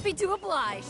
Happy to oblige.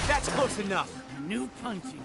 That's close enough. New punching.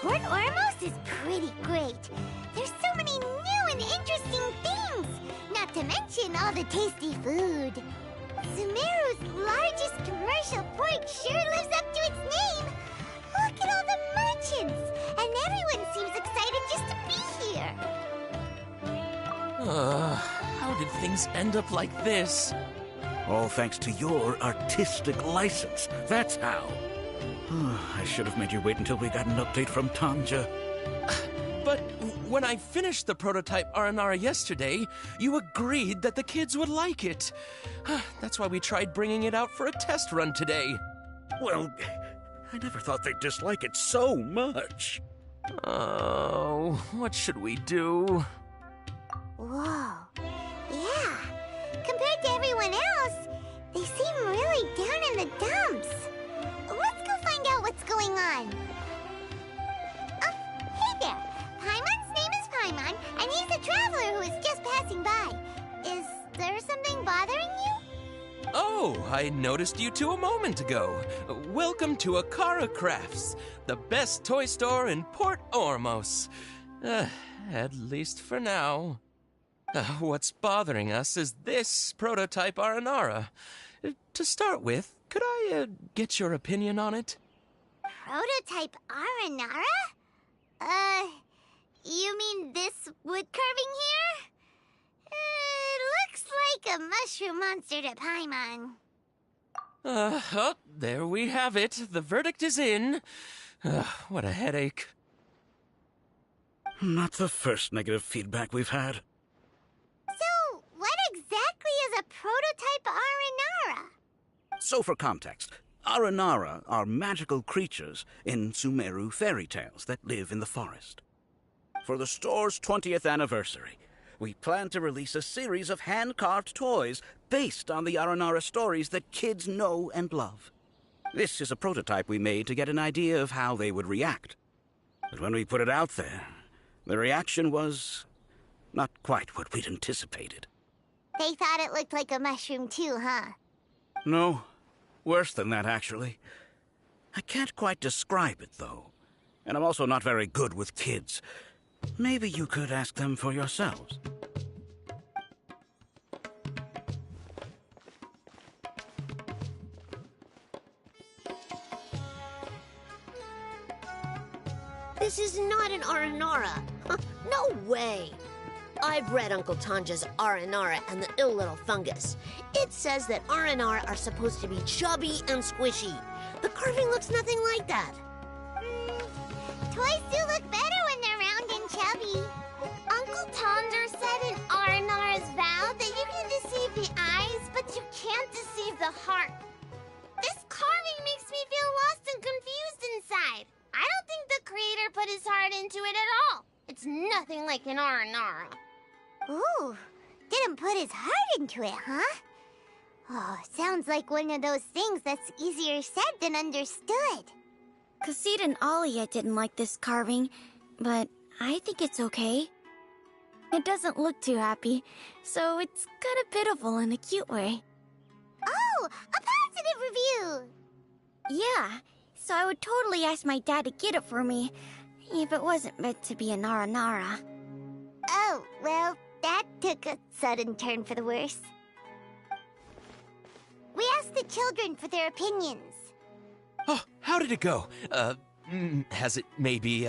Port Ormos is pretty great. There's so many new and interesting things, not to mention all the tasty food. Sumeru's largest commercial port sure lives up to its name. Look at all the merchants, and everyone seems excited just to be here. How did things end up like this? All thanks to your artistic license. That's how. I should have made you wait until we got an update from Tanja. But when I finished the prototype Aranara yesterday, you agreed that the kids would like it. That's why we tried bringing it out for a test run today. Well, I never thought they'd dislike it so much. Oh, what should we do? Whoa. Yeah. Compared to everyone else, They seem really down in the dumps. Let's go find out what's going on. Oh, hey there. Paimon's name is Paimon, and he's a traveler who is just passing by. Is there something bothering you? Oh, I noticed you two a moment ago. Welcome to Akara Crafts, the best toy store in Port Ormos. At least for now. What's bothering us is this prototype Aranara. To start with, could I get your opinion on it? Prototype Aranara? You mean this wood carving here? It looks like a mushroom monster to Paimon. Oh, there we have it. The verdict is in. What a headache. Not the first negative feedback we've had. So, what exactly is a prototype Aranara? So for context, Aranara are magical creatures in Sumeru fairy tales that live in the forest. For the store's 20th anniversary, we plan to release a series of hand-carved toys based on the Aranara stories that kids know and love. This is a prototype we made to get an idea of how they would react. But when we put it out there, the reaction was not quite what we'd anticipated. They thought it looked like a mushroom too, huh? No, worse than that, actually. I can't quite describe it, though. And I'm also not very good with kids. Maybe you could ask them for yourselves. This is not an Aranara. No way. I've read Uncle Tanja's Aranara and the Ill Little Fungus. It says that Aranara are supposed to be chubby and squishy. The carving looks nothing like that. Toys do look better when they're round and chubby. Uncle Tonder said in Aranara's vow that you can deceive the eyes, but you can't deceive the heart. This carving makes me feel lost and confused inside. I don't think the creator put his heart into it at all. It's nothing like an Aranara. Ooh, didn't put his heart into it, huh? Oh, sounds like one of those things that's easier said than understood. Cassid and Alia didn't like this carving, but I think it's okay. It doesn't look too happy, so it's kind of pitiful in a cute way. Oh, a positive review! Yeah, so I would totally ask my dad to get it for me, if it wasn't meant to be an Aranara. Oh, well, that took a sudden turn for the worse. We asked the children for their opinions. Oh, how did it go? Has it maybe,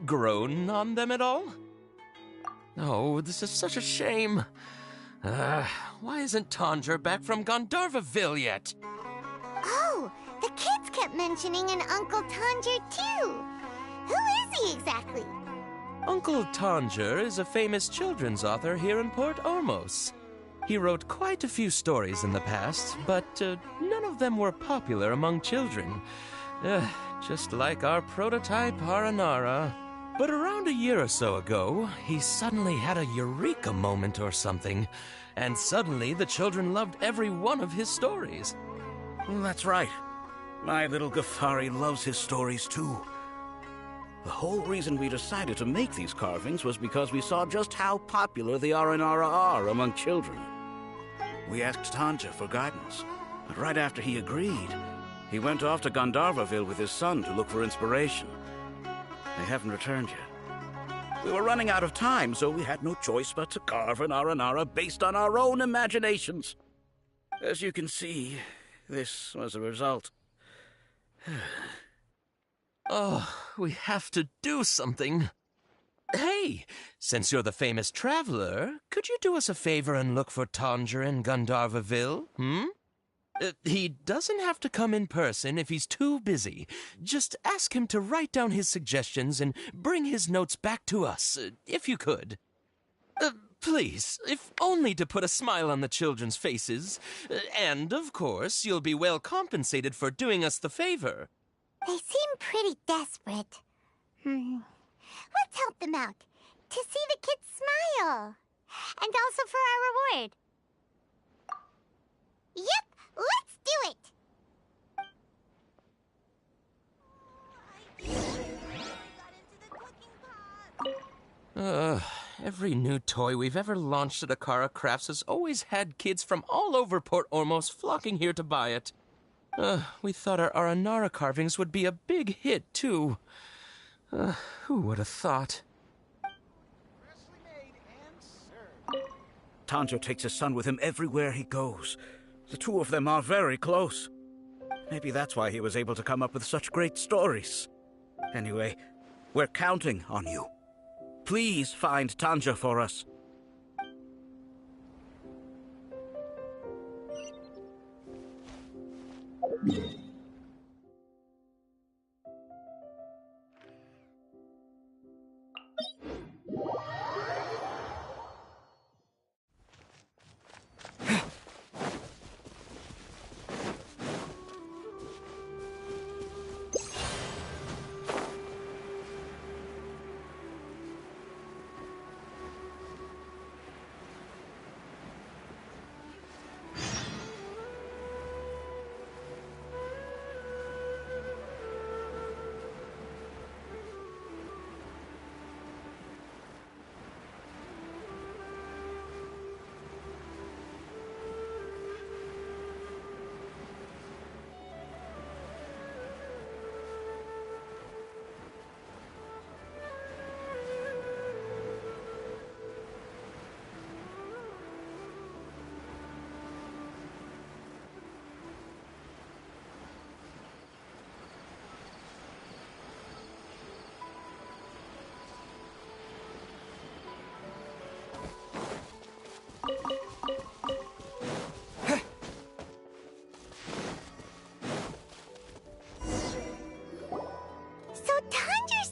grown on them at all? Oh, this is such a shame. Why isn't Tondra back from Gandharvaville yet? Oh, the kids kept mentioning an Uncle Tanger, too. Who is he exactly? Uncle Tanger is a famous children's author here in Port Ormos. He wrote quite a few stories in the past, but none of them were popular among children. Just like our prototype Aranara. But around a year or so ago, he suddenly had a eureka moment or something, and suddenly the children loved every one of his stories. Well, that's right. My little Ghaffari loves his stories too. The whole reason we decided to make these carvings was because we saw just how popular the Aranara are among children. We asked Tanja for guidance, but right after he agreed, he went off to Gandharvaville with his son to look for inspiration. They haven't returned yet. We were running out of time, so we had no choice but to carve an Aranara based on our own imaginations. As you can see, this was the result. Oh, we have to do something. Hey, since you're the famous traveler, could you do us a favor and look for Tanger in Gandharvaville, he doesn't have to come in person if he's too busy. Just ask him to write down his suggestions and bring his notes back to us, if you could. Please, if only to put a smile on the children's faces. And, of course, you'll be well compensated for doing us the favor. They seem pretty desperate. Let's help them out. To see the kids smile. And also for our reward. Yep, Every new toy we've ever launched at Akara Crafts has always had kids from all over Port Ormos flocking here to buy it. We thought our Aranara carvings would be a big hit, too. Who would have thought? Tanja takes his son with him everywhere he goes. The two of them are very close. Maybe that's why he was able to come up with such great stories. Anyway, we're counting on you. Please find Tanja for us.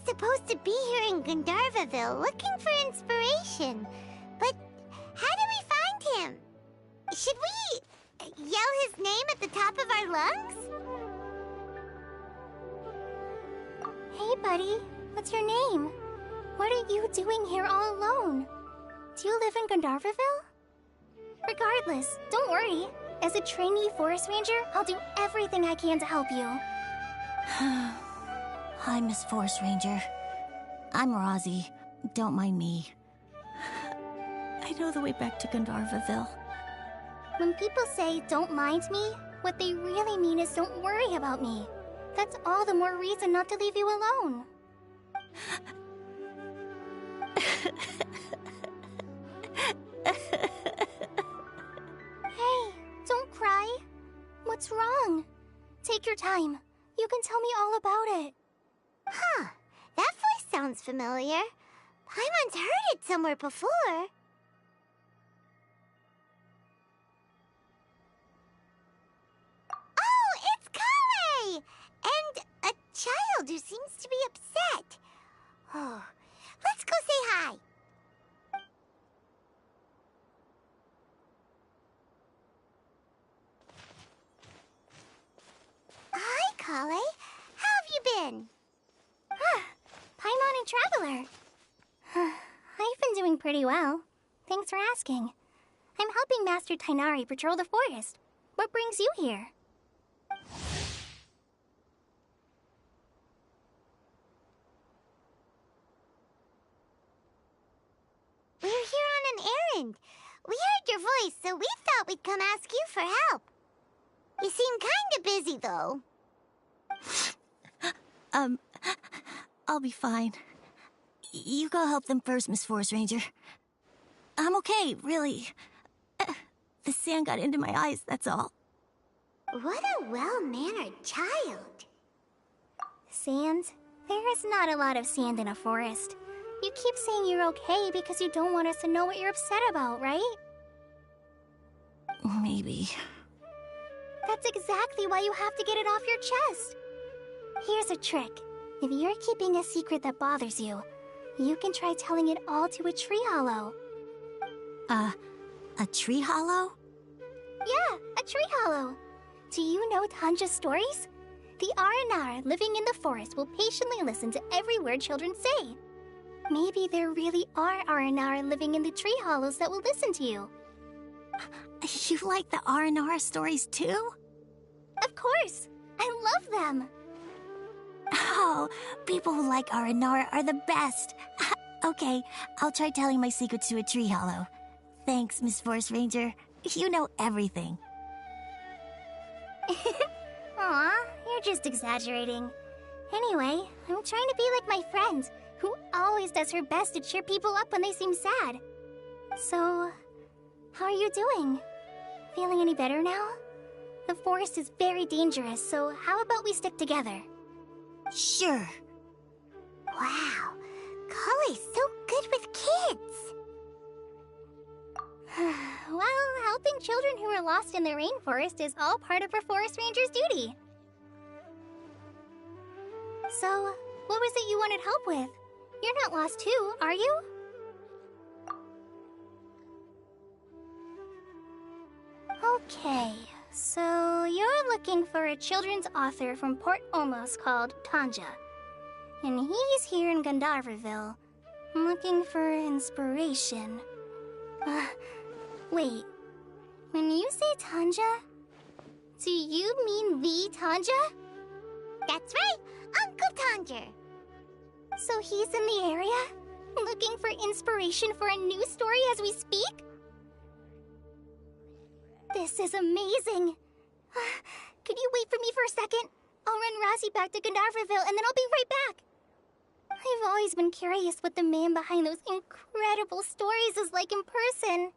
Supposed to be here in Gandharvaville looking for inspiration. But how do we find him? Should we yell his name at the top of our lungs? Hey, buddy. What's your name? What are you doing here all alone? Do you live in Gandharvaville? Regardless, don't worry. As a trainee forest ranger, I'll do everything I can to help you. Hi, Miss Forest Ranger. I'm Rozzy. Don't mind me. I know the way back to Gandharvaville. When people say, don't mind me, what they really mean is don't worry about me. That's all the more reason not to leave you alone. Hey, don't cry. What's wrong? Take your time. You can tell me all about it. Huh, that voice sounds familiar. Paimon's heard it somewhere before. Oh, it's Kale! And a child who seems to be upset. Oh, let's go say hi. Hi, Kale. How have you been? Paimon and Traveler. I've been doing pretty well. Thanks for asking. I'm helping Master Tainari patrol the forest. What brings you here? We're here on an errand. We heard your voice, so we thought we'd come ask you for help. You seem kinda busy, though. I'll be fine. You go help them first, Miss Forest Ranger. I'm okay, really. The sand got into my eyes, that's all. What a well-mannered child. Sand? There is not a lot of sand in a forest. You keep saying you're okay because you don't want us to know what you're upset about, right? Maybe. That's exactly why you have to get it off your chest. Here's a trick. If you're keeping a secret that bothers you, you can try telling it all to a tree hollow. A tree hollow? Yeah, a tree hollow. Do you know Tanja's stories? The Aranara living in the forest will patiently listen to every word children say. Maybe there really are Aranara living in the tree hollows that will listen to you. You like the R&R stories too? Of course! I love them! Oh, people who like R&R are the best. Okay, I'll try telling my secrets to a tree hollow. Thanks, Miss Forest Ranger. You know everything. Aw, you're just exaggerating. Anyway, I'm trying to be like my friend, who always does her best to cheer people up when they seem sad. So, how are you doing? Feeling any better now? The forest is very dangerous, so how about we stick together? Sure. Wow, Kale's so good with kids. Well, helping children who are lost in the rainforest is all part of a forest ranger's duty. So, what was it you wanted help with? You're not lost too, are you? Okay, so you're looking for a children's author from Port Olmos called Tanja. And he's here in Gandharvaville, looking for inspiration. Wait. When you say Tanja, do you mean the Tanja? That's right, Uncle Tanger. So he's in the area, looking for inspiration for a new story as we speak? This is amazing. Could you wait for me for a second? I'll run Razzie back to Gandharvaville and then I'll be right back. I've always been curious what the man behind those incredible stories is like in person.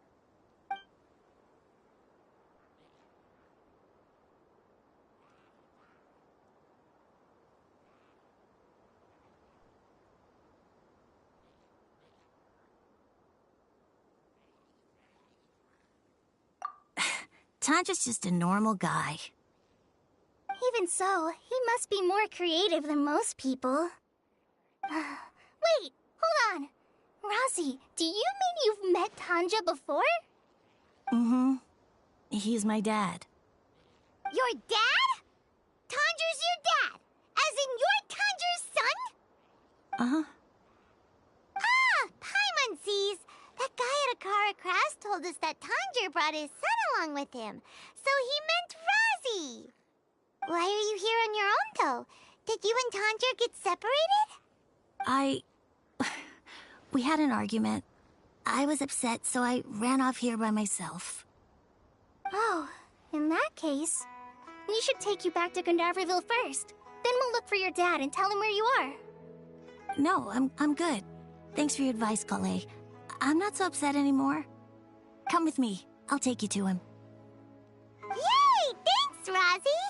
Tanja's just a normal guy. Even so, he must be more creative than most people. Wait, hold on. Razzie, do you mean you've met Tanja before? Mm-hmm. He's my dad. Your dad? Tanger's your dad? As in you're Tanger's son? Uh-huh. Ah, Paimon sees. That guy at Akara Crash told us that Tanger brought his son along with him. So he meant Razzie. Why are you here on your own, though? Did you and Tanger get separated? We had an argument. I was upset, so I ran off here by myself. Oh, in that case, we should take you back to Gandharvaville first. Then we'll look for your dad and tell him where you are. No, I'm good. Thanks for your advice, Kale. I'm not so upset anymore. Come with me. I'll take you to him. Yay! Thanks, Razzie!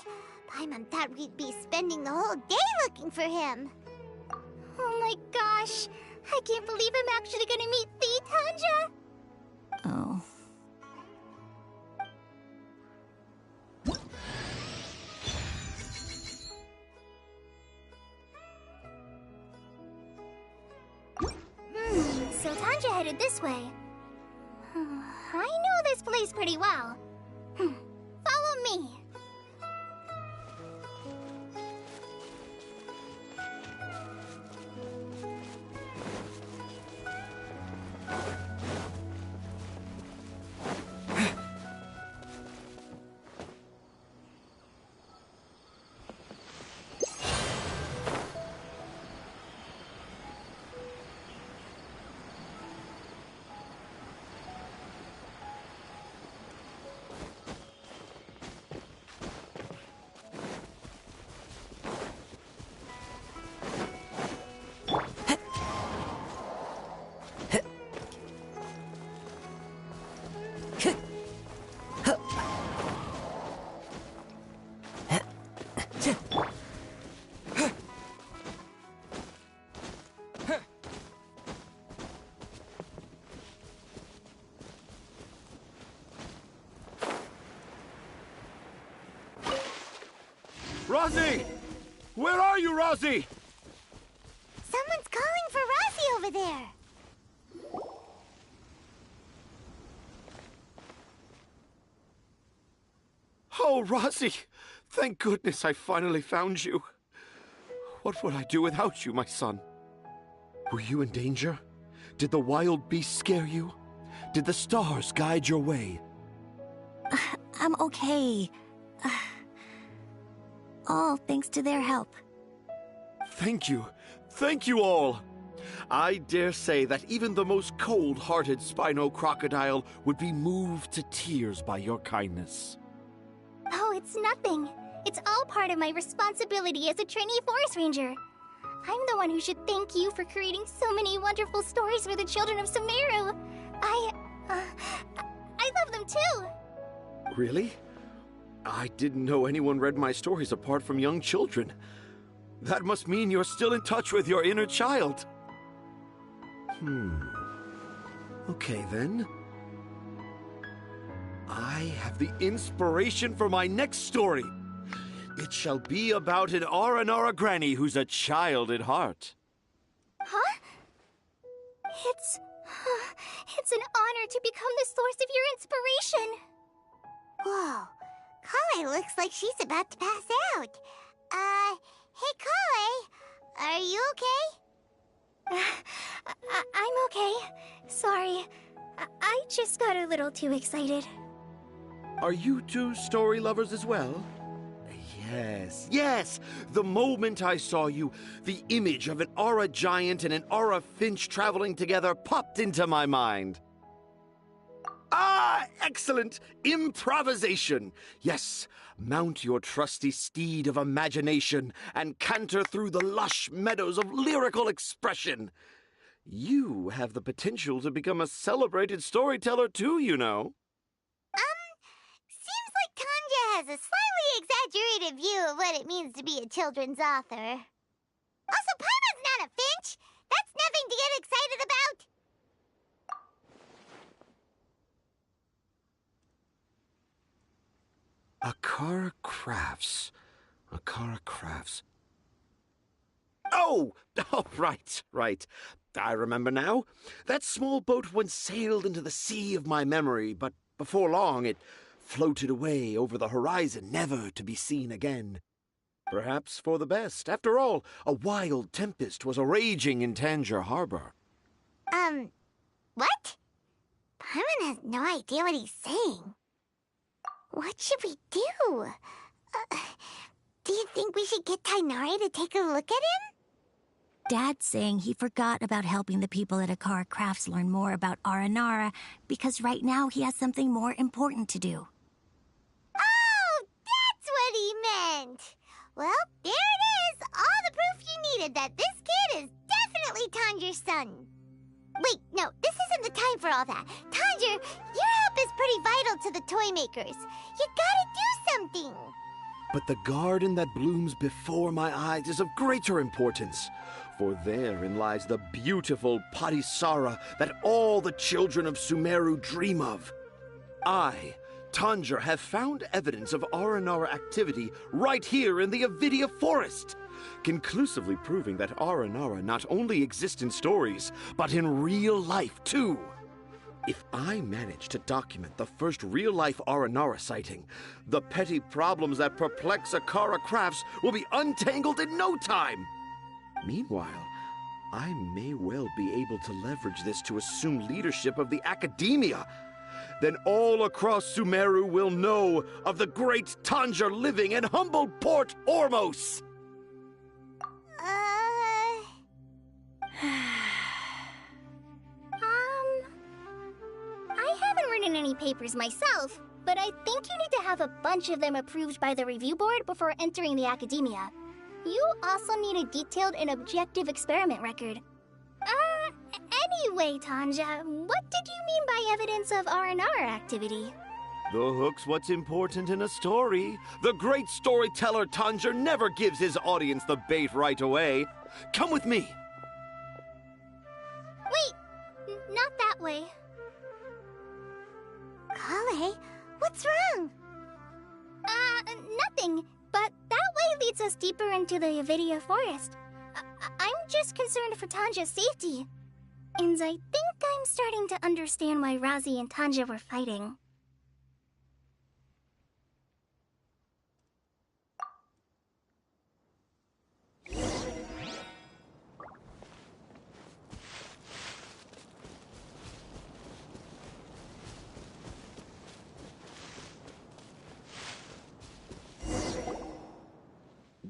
Paimon thought we'd be spending the whole day looking for him. Oh my gosh! I can't believe I'm actually gonna meet the Tanja! Oh. So Tanja headed this way. I know this place pretty well. Follow me. Razzie! Where are you, Razzie? Someone's calling for Razzie over there. Oh, Razzie! Thank goodness I finally found you. What would I do without you, my son? Were you in danger? Did the wild beasts scare you? Did the stars guide your way? I'm okay. All thanks to their help. Thank you. Thank you all. I dare say that even the most cold-hearted Spino crocodile would be moved to tears by your kindness. Oh, it's nothing. It's all part of my responsibility as a trainee forest ranger. I'm the one who should thank you for creating so many wonderful stories for the children of Sumeru. I love them too. Really? I didn't know anyone read my stories apart from young children. That must mean you're still in touch with your inner child. Okay then. I have the inspiration for my next story. It shall be about an Aranara granny who's a child at heart. Huh? It's an honor to become the source of your inspiration. Whoa. Kale looks like she's about to pass out. Hey Kale, are you okay? I'm okay. Sorry. I just got a little too excited. Are you two story lovers as well? Yes. The moment I saw you, the image of an Aura giant and an Aura finch traveling together popped into my mind. Ah, excellent! Improvisation! Yes, mount your trusty steed of imagination and canter through the lush meadows of lyrical expression. You have the potential to become a celebrated storyteller too, you know. Seems like Tanja has a slightly exaggerated view of what it means to be a children's author. Also, Paimon's not a finch! That's nothing to get excited about! Akara Crafts. Oh, right. I remember now. That small boat once sailed into the sea of my memory, but before long it floated away over the horizon, never to be seen again. Perhaps for the best. After all, a wild tempest was a-raging in Tanger Harbor. What? Paimon has no idea what he's saying. What should we do? Do you think we should get Tainari to take a look at him? Dad's saying he forgot about helping the people at Akara Crafts learn more about Aranara because right now he has something more important to do. Oh, that's what he meant! Well, there it is! All the proof you needed that this kid is definitely Tanger's son. Wait, no, this isn't the time for all that. Tanger, your help is pretty vital to the toy makers. You gotta do something! But the garden that blooms before my eyes is of greater importance, for therein lies the beautiful Patisara that all the children of Sumeru dream of. I, Tanger, have found evidence of Aranara activity right here in the Avidia Forest, conclusively proving that Aranara not only exist in stories, but in real life too. If I manage to document the first real-life Aranara sighting, the petty problems that perplex Akara Crafts will be untangled in no time. Meanwhile, I may well be able to leverage this to assume leadership of the academia. Then all across Sumeru will know of the great Tanger living in humble Port Ormos. I haven't written any papers myself, but I think you need to have a bunch of them approved by the review board before entering the academia. You also need a detailed and objective experiment record. Anyway, Tanja, what did you mean by evidence of Aranara activity? The hook's what's important in a story. The great storyteller Tanger never gives his audience the bait right away. Come with me. Wait, not that way. Kale, what's wrong? Nothing. But that way leads us deeper into the Avidia Forest. I'm just concerned for Tanja's safety. And I think I'm starting to understand why Razi and Tanja were fighting.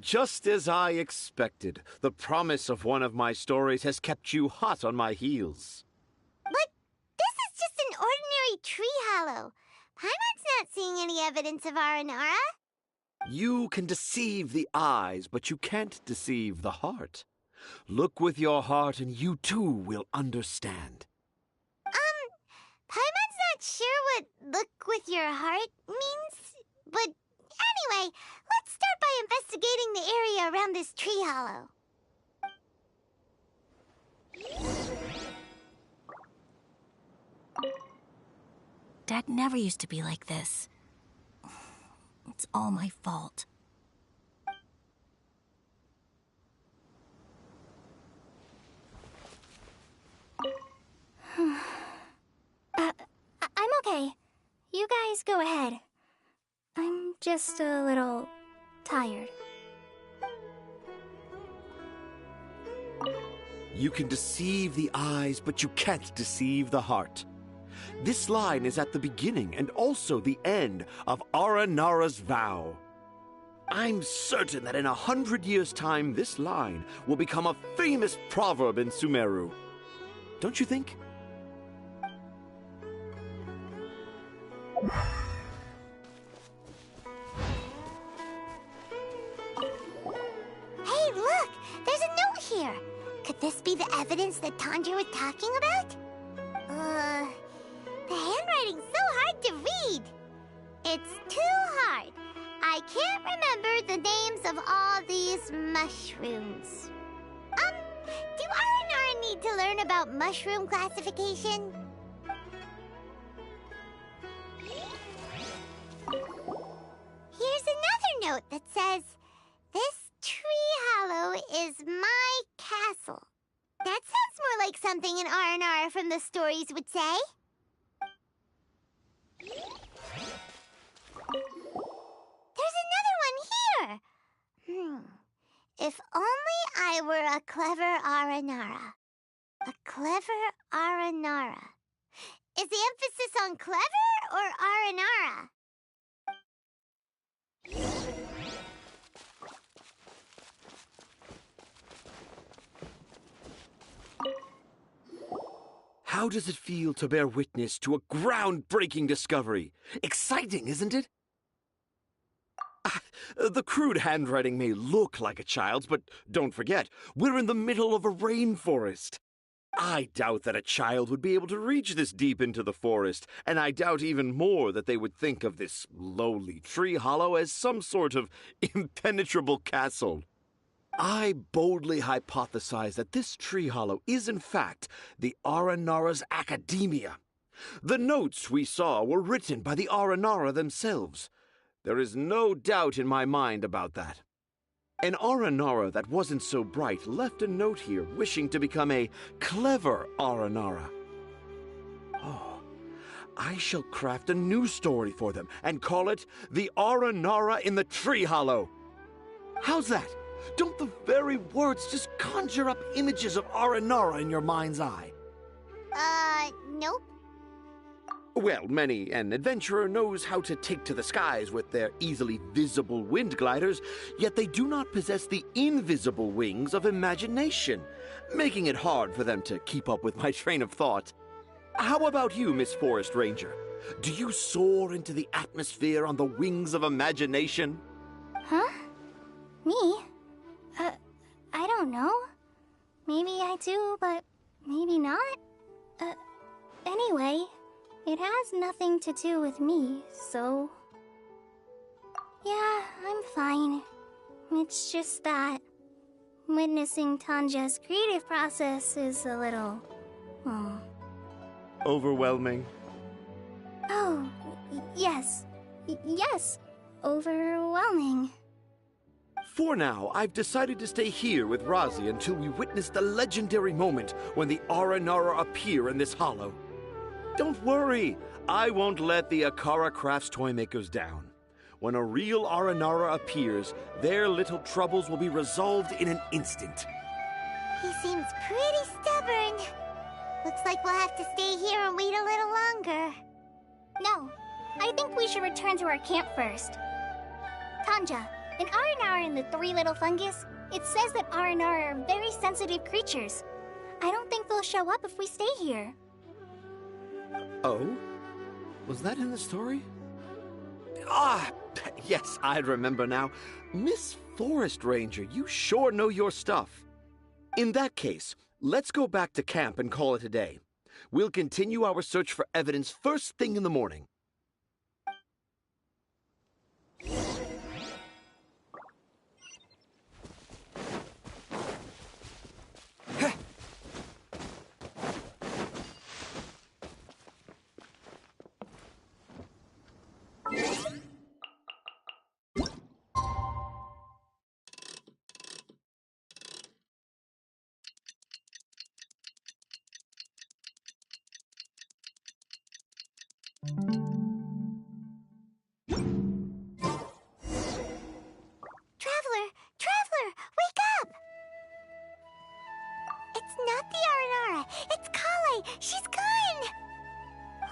Just as I expected, the promise of one of my stories has kept you hot on my heels. But this is just an ordinary tree hollow. Paimon's not seeing any evidence of Aranara. You can deceive the eyes, but you can't deceive the heart. Look with your heart and you too will understand. Paimon's not sure what look with your heart means, but anyway, let's start by investigating the area around this tree hollow. Dad never used to be like this. It's all my fault. I'm okay. You guys go ahead. I'm just a little tired. You can deceive the eyes, but you can't deceive the heart. This line is at the beginning and also the end of Aranara's vow. I'm certain that in 100 years' time, this line will become a famous proverb in Sumeru. Don't you think? Hey, look! There's a note here! Could this be the evidence that Tanja was talking about? The handwriting's so hard to read. It's too hard. I can't remember the names of all these mushrooms. Do Aranara need to learn about mushroom classification? Here's another note that says, "This tree hollow is my castle." That sounds more like something an Aranara from the stories would say. There's another one here! If only I were a clever Aranara. A clever Aranara. Is the emphasis on clever or Aranara? How does it feel to bear witness to a groundbreaking discovery? Exciting, isn't it? The crude handwriting may look like a child's, but don't forget, we're in the middle of a rainforest. I doubt that a child would be able to reach this deep into the forest, and I doubt even more that they would think of this lowly tree hollow as some sort of impenetrable castle. I boldly hypothesize that this tree hollow is in fact the Aranara's academia. The notes we saw were written by the Aranara themselves. There is no doubt in my mind about that. An Aranara that wasn't so bright left a note here wishing to become a clever Aranara. Oh, I shall craft a new story for them and call it The Aranara in the Tree Hollow. How's that? Don't the very words just conjure up images of Aranara in your mind's eye? Nope. Well, many an adventurer knows how to take to the skies with their easily visible wind gliders, yet they do not possess the invisible wings of imagination, making it hard for them to keep up with my train of thought. How about you, Miss Forest Ranger? Do you soar into the atmosphere on the wings of imagination? Huh? Me? I don't know. Maybe I do, but maybe not. Anyway, it has nothing to do with me, so... Yeah, I'm fine. It's just that witnessing Tanja's creative process is a little... Overwhelming. Oh, yes. Yes, overwhelming. For now, I've decided to stay here with Razi until we witness the legendary moment when the Aranara appear in this hollow. Don't worry, I won't let the Akara Crafts toymakers down. When a real Aranara appears, their little troubles will be resolved in an instant. He seems pretty stubborn. Looks like we'll have to stay here and wait a little longer. No, I think we should return to our camp first. Tanja, In Aranara and the Three Little Fungus, it says that Aranara are very sensitive creatures. I don't think they'll show up if we stay here. Oh? Was that in the story? Ah, yes, I remember now. Miss Forest Ranger, you sure know your stuff. In that case, let's go back to camp and call it a day. We'll continue our search for evidence first thing in the morning. Traveler, wake up! It's not the Aranara, it's Kale. She's gone!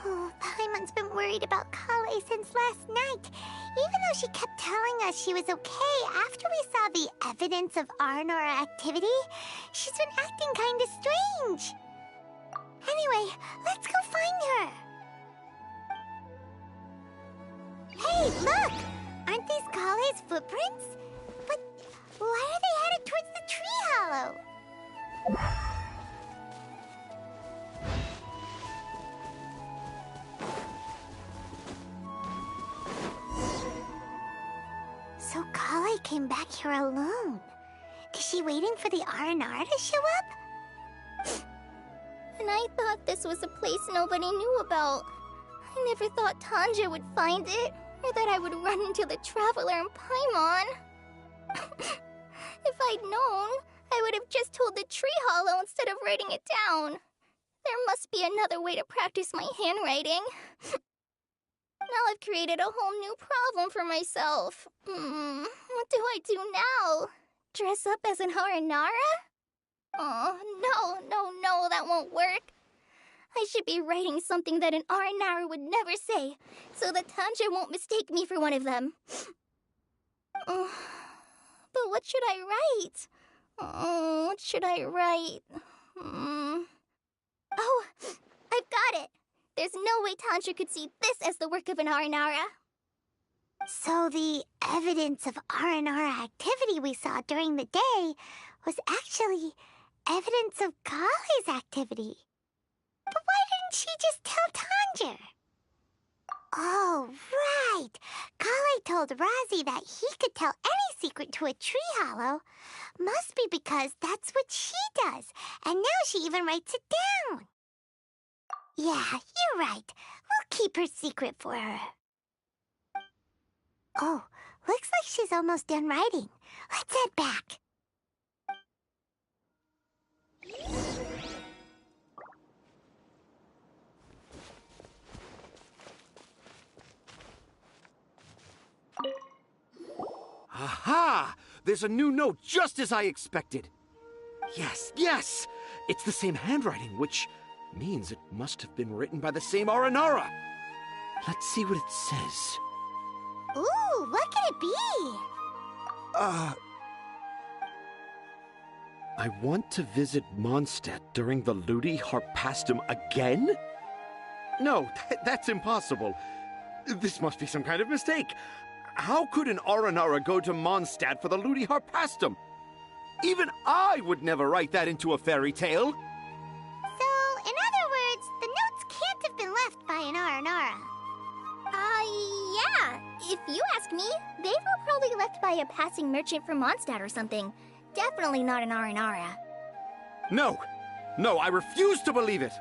Oh, Paimon's been worried about Kale since last night. Even though she kept telling us she was okay after we saw the evidence of Aranara activity, she's been acting kinda strange. Anyway, let's go find her. Hey, look! Aren't these Kale's footprints? But why are they headed towards the tree hollow? So Kale came back here alone. Is she waiting for the Aranara to show up? And I thought this was a place nobody knew about. I never thought Tanja would find it, or that I would run into the Traveler and Paimon. If I'd known, I would have just told the tree hollow instead of writing it down. There must be another way to practice my handwriting. Now I've created a whole new problem for myself. What do I do now? Dress up as an Aranara? Oh, no, that won't work. I should be writing something that an Aranara would never say, so that Tanja won't mistake me for one of them. But what should I write? What should I write? Oh, I've got it! There's no way Tanja could see this as the work of an Aranara. So the evidence of Aranara activity we saw during the day was actually evidence of Kale's activity. But why didn't she just tell Tanja? Oh, right. Kale told Razi that he could tell any secret to a tree hollow. Must be because that's what she does, and now she even writes it down. Yeah, you're right. We'll keep her secret for her. Oh, looks like she's almost done writing. Let's head back. Aha! There's a new note just as I expected. Yes! It's the same handwriting, which means it must have been written by the same Aranara. Let's see what it says. Ooh, what could it be? I want to visit Mondstadt during the Ludi Harpastum again? No, that's impossible. This must be some kind of mistake. How could an Aranara go to Mondstadt for the Ludi Harpastum? Even I would never write that into a fairy tale. So, in other words, the notes can't have been left by an Aranara. Yeah. If you ask me, they were probably left by a passing merchant from Mondstadt or something. Definitely not an Aranara. No, I refuse to believe it.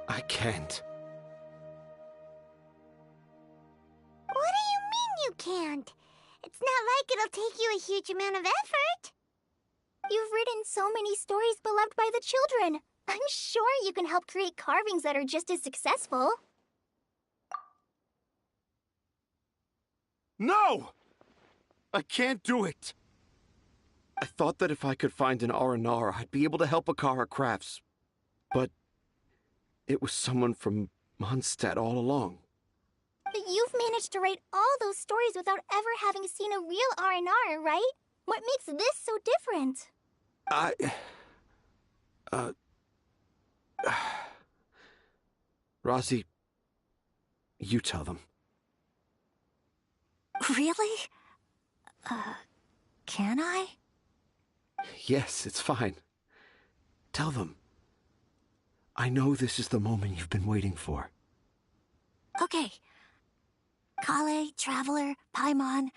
I can't. What do you mean you can't? It's not like it'll take you a huge amount of effort. You've written so many stories beloved by the children. I'm sure you can help create carvings that are just as successful. No! I can't do it. I thought that if I could find an Aranara, I'd be able to help Akara Crafts. But it was someone from Mondstadt all along. But you've managed to write all those stories without ever having seen a real R&R, right? What makes this so different? Rosie, you tell them. Really? Can I? Yes, it's fine. Tell them. I know this is the moment you've been waiting for. Okay. Kale, Traveler, Paimon,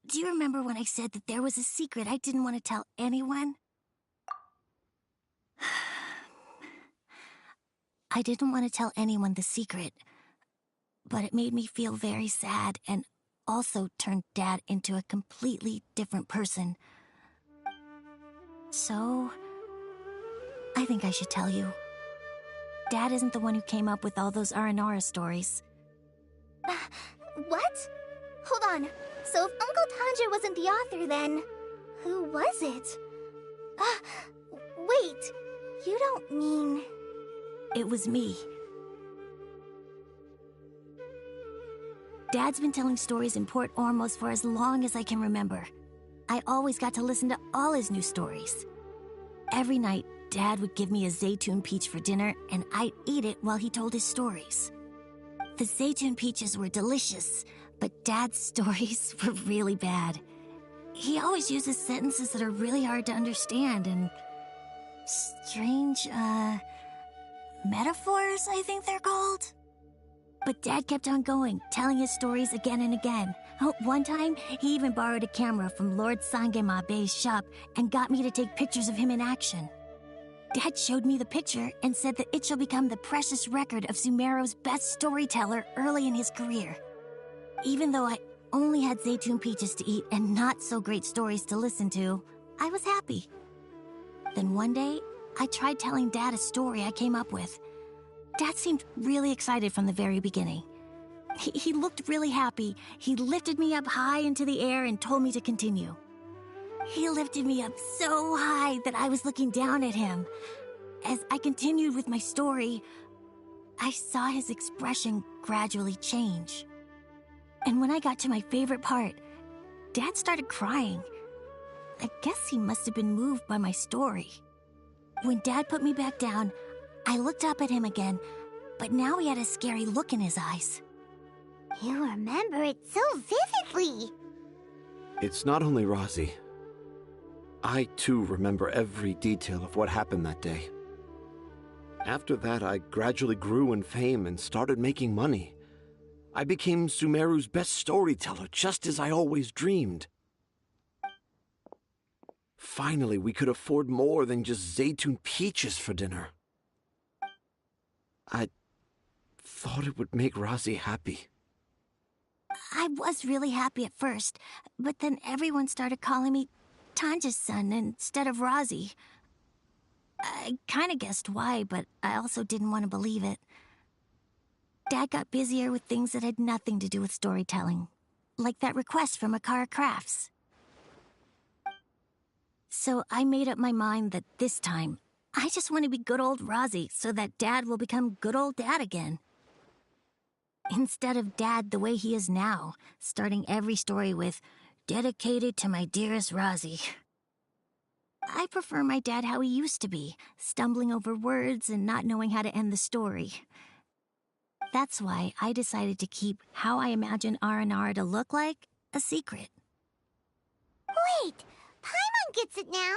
do you remember when I said that there was a secret I didn't want to tell anyone? I didn't want to tell anyone the secret, but it made me feel very sad and also turned Dad into a completely different person. So, I think I should tell you. Dad isn't the one who came up with all those Aranara stories. What? Hold on. So if Uncle Tanja wasn't the author, then who was it? Wait. You don't mean... It was me. Dad's been telling stories in Port Ormos for as long as I can remember. I always got to listen to all his new stories. Every night, Dad would give me a Zaytun peach for dinner, and I'd eat it while he told his stories. The Zaytun peaches were delicious, but Dad's stories were really bad. He always uses sentences that are really hard to understand and strange, metaphors, I think they're called. But Dad kept on going, telling his stories again and again. One time, he even borrowed a camera from Lord Sangema Bey's shop and got me to take pictures of him in action. Dad showed me the picture and said that it shall become the precious record of Sumeru's best storyteller early in his career. Even though I only had Zaytun peaches to eat and not so great stories to listen to, I was happy. Then one day, I tried telling Dad a story I came up with. Dad seemed really excited from the very beginning. He looked really happy. He lifted me up high into the air and told me to continue. He lifted me up so high that I was looking down at him. As I continued with my story, I saw his expression gradually change. And when I got to my favorite part, Dad started crying. I guess he must have been moved by my story. When Dad put me back down, I looked up at him again, but now he had a scary look in his eyes. You remember it so vividly. It's not only Rosie. I, too, remember every detail of what happened that day. After that, I gradually grew in fame and started making money. I became Sumeru's best storyteller, just as I always dreamed. Finally, we could afford more than just Zaytun peaches for dinner. I thought it would make Rosie happy. I was really happy at first, but then everyone started calling me Tanja's son instead of Rosie. I kind of guessed why, but I also didn't want to believe it. Dad got busier with things that had nothing to do with storytelling, like that request from Akara Crafts. So I made up my mind that this time, I just want to be good old Rosie so that Dad will become good old Dad again. Instead of Dad the way he is now, starting every story with, "Dedicated to my dearest Rosie." I prefer my dad how he used to be, stumbling over words and not knowing how to end the story. That's why I decided to keep how I imagine Aranara to look like a secret. Wait, Paimon gets it now.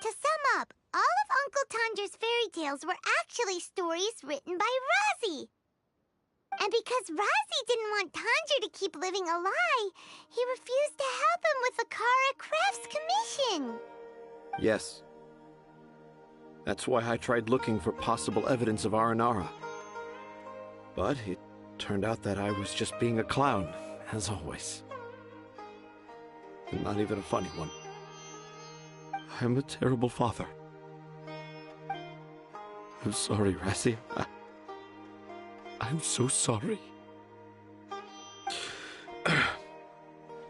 To sum up, all of Uncle Tanja's fairy tales were actually stories written by Rosie. And because Rosie didn't want Tanja to keep living a lie, he refused to help him with the Akara Crafts commission. Yes. That's why I tried looking for possible evidence of Aranara. But it turned out that I was just being a clown, as always. And not even a funny one. I'm a terrible father. I'm sorry, Razzie. I'm so sorry.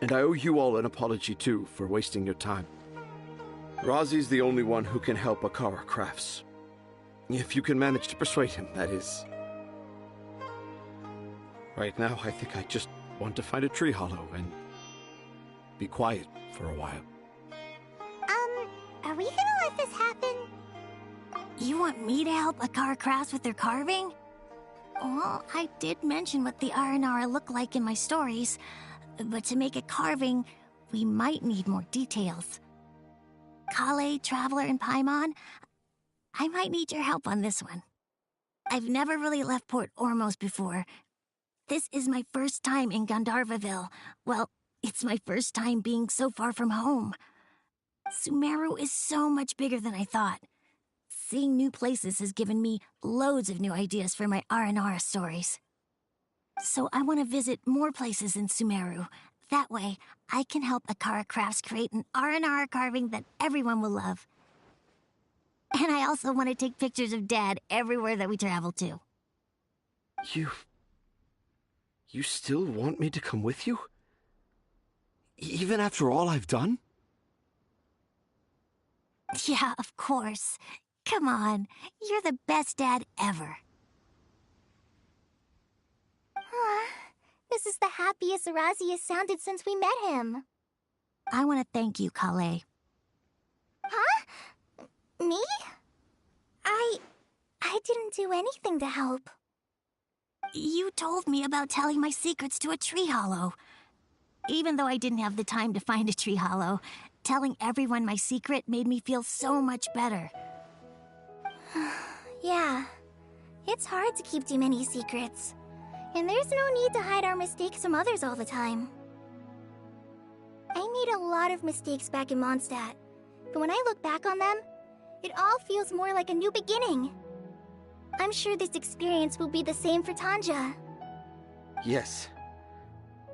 And I owe you all an apology, too, for wasting your time. Rozzie's the only one who can help Akara Crafts. If you can manage to persuade him, that is. Right now, I think I just want to find a tree hollow and be quiet for a while. Are we gonna let this happen? You want me to help Akara Crafts with their carving? Well, I did mention what the Aranara look like in my stories, but to make a carving, we might need more details. Kale, Traveler, and Paimon, I might need your help on this one. I've never really left Port Ormos before. This is my first time in Gandharvaville. Well, it's my first time being so far from home. Sumeru is so much bigger than I thought. Seeing new places has given me loads of new ideas for my Aranara stories. So I want to visit more places in Sumeru. That way, I can help Akara Crafts create an Aranara carving that everyone will love. And I also want to take pictures of Dad everywhere that we travel to. You still want me to come with you? Even after all I've done? Yeah, of course. Come on, you're the best dad ever. This is the happiest Arazi has sounded since we met him. I want to thank you, Kale. Huh? Me? I didn't do anything to help. You told me about telling my secrets to a tree hollow. Even though I didn't have the time to find a tree hollow, telling everyone my secret made me feel so much better. Yeah, it's hard to keep too many secrets. And there's no need to hide our mistakes from others all the time. I made a lot of mistakes back in Mondstadt, but when I look back on them, it all feels more like a new beginning. I'm sure this experience will be the same for Tanja. Yes.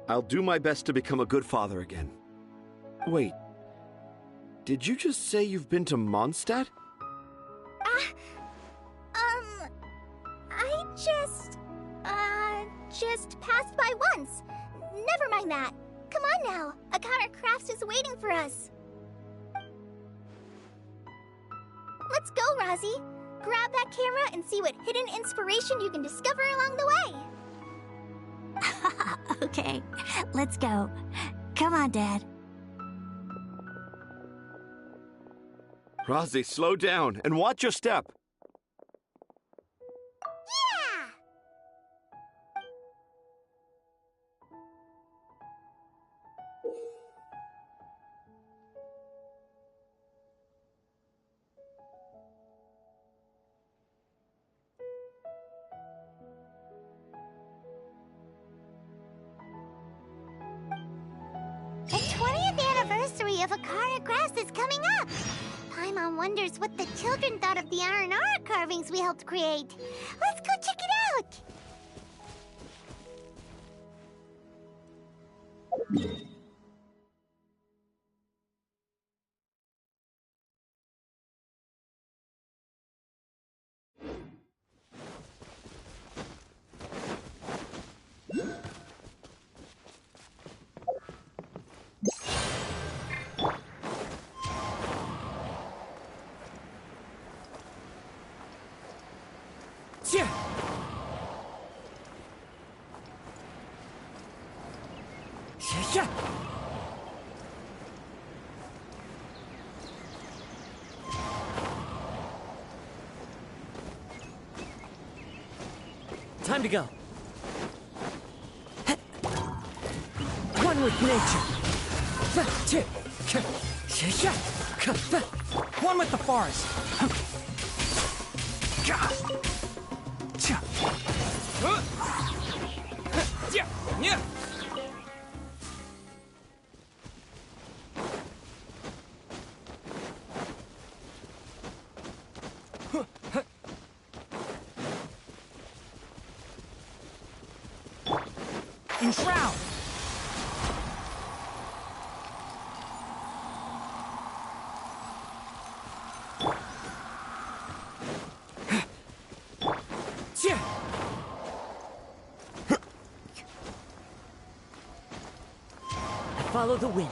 I'll do my best to become a good father again. Wait. Did you just say you've been to Mondstadt? I just passed by once. Never mind that. Come on now. Akara Crafts is waiting for us. Let's go, Razi. Grab that camera and see what hidden inspiration you can discover along the way. Okay, let's go. Come on, Dad. Razi, slow down and watch your step. Yeah! The 20th anniversary of Akara Crafts is coming up! Paimon wonders what the children thought of the Aranara carvings we helped create. Let's go check it out! Time to go. One with nature. One with the forest. Enshroud! Follow the wind.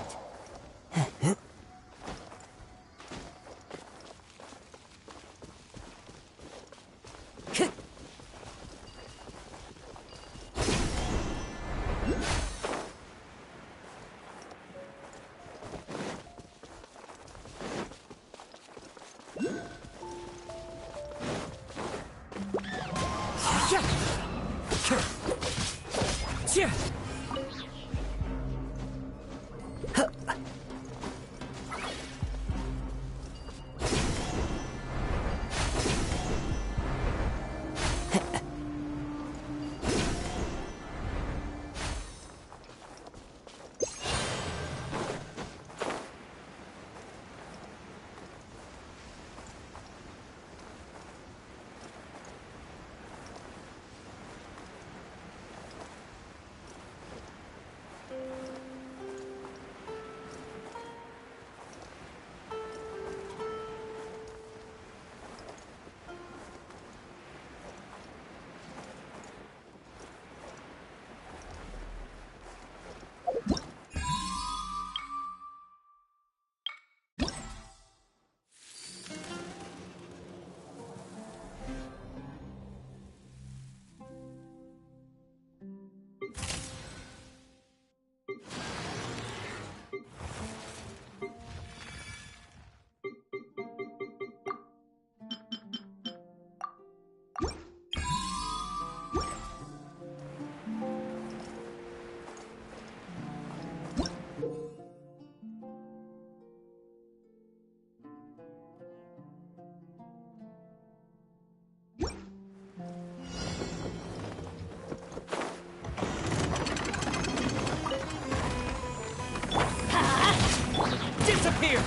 Disappear!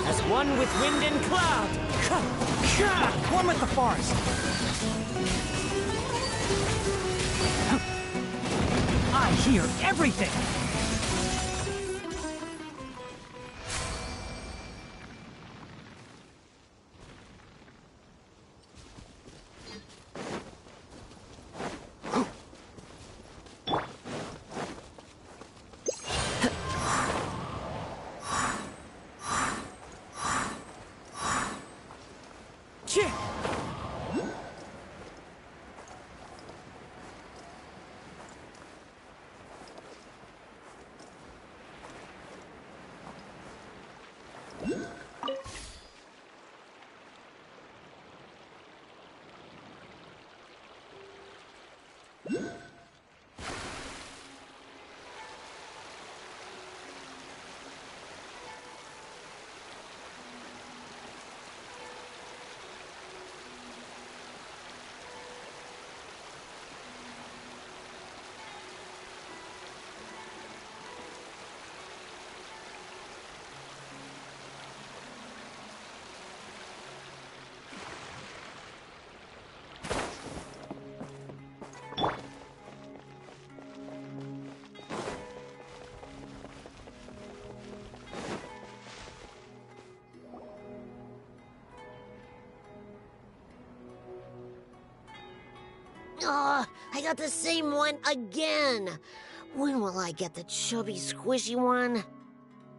As one with wind and cloud! One with the forest! I hear everything! Oh, I got the same one again. When will I get the chubby, squishy one?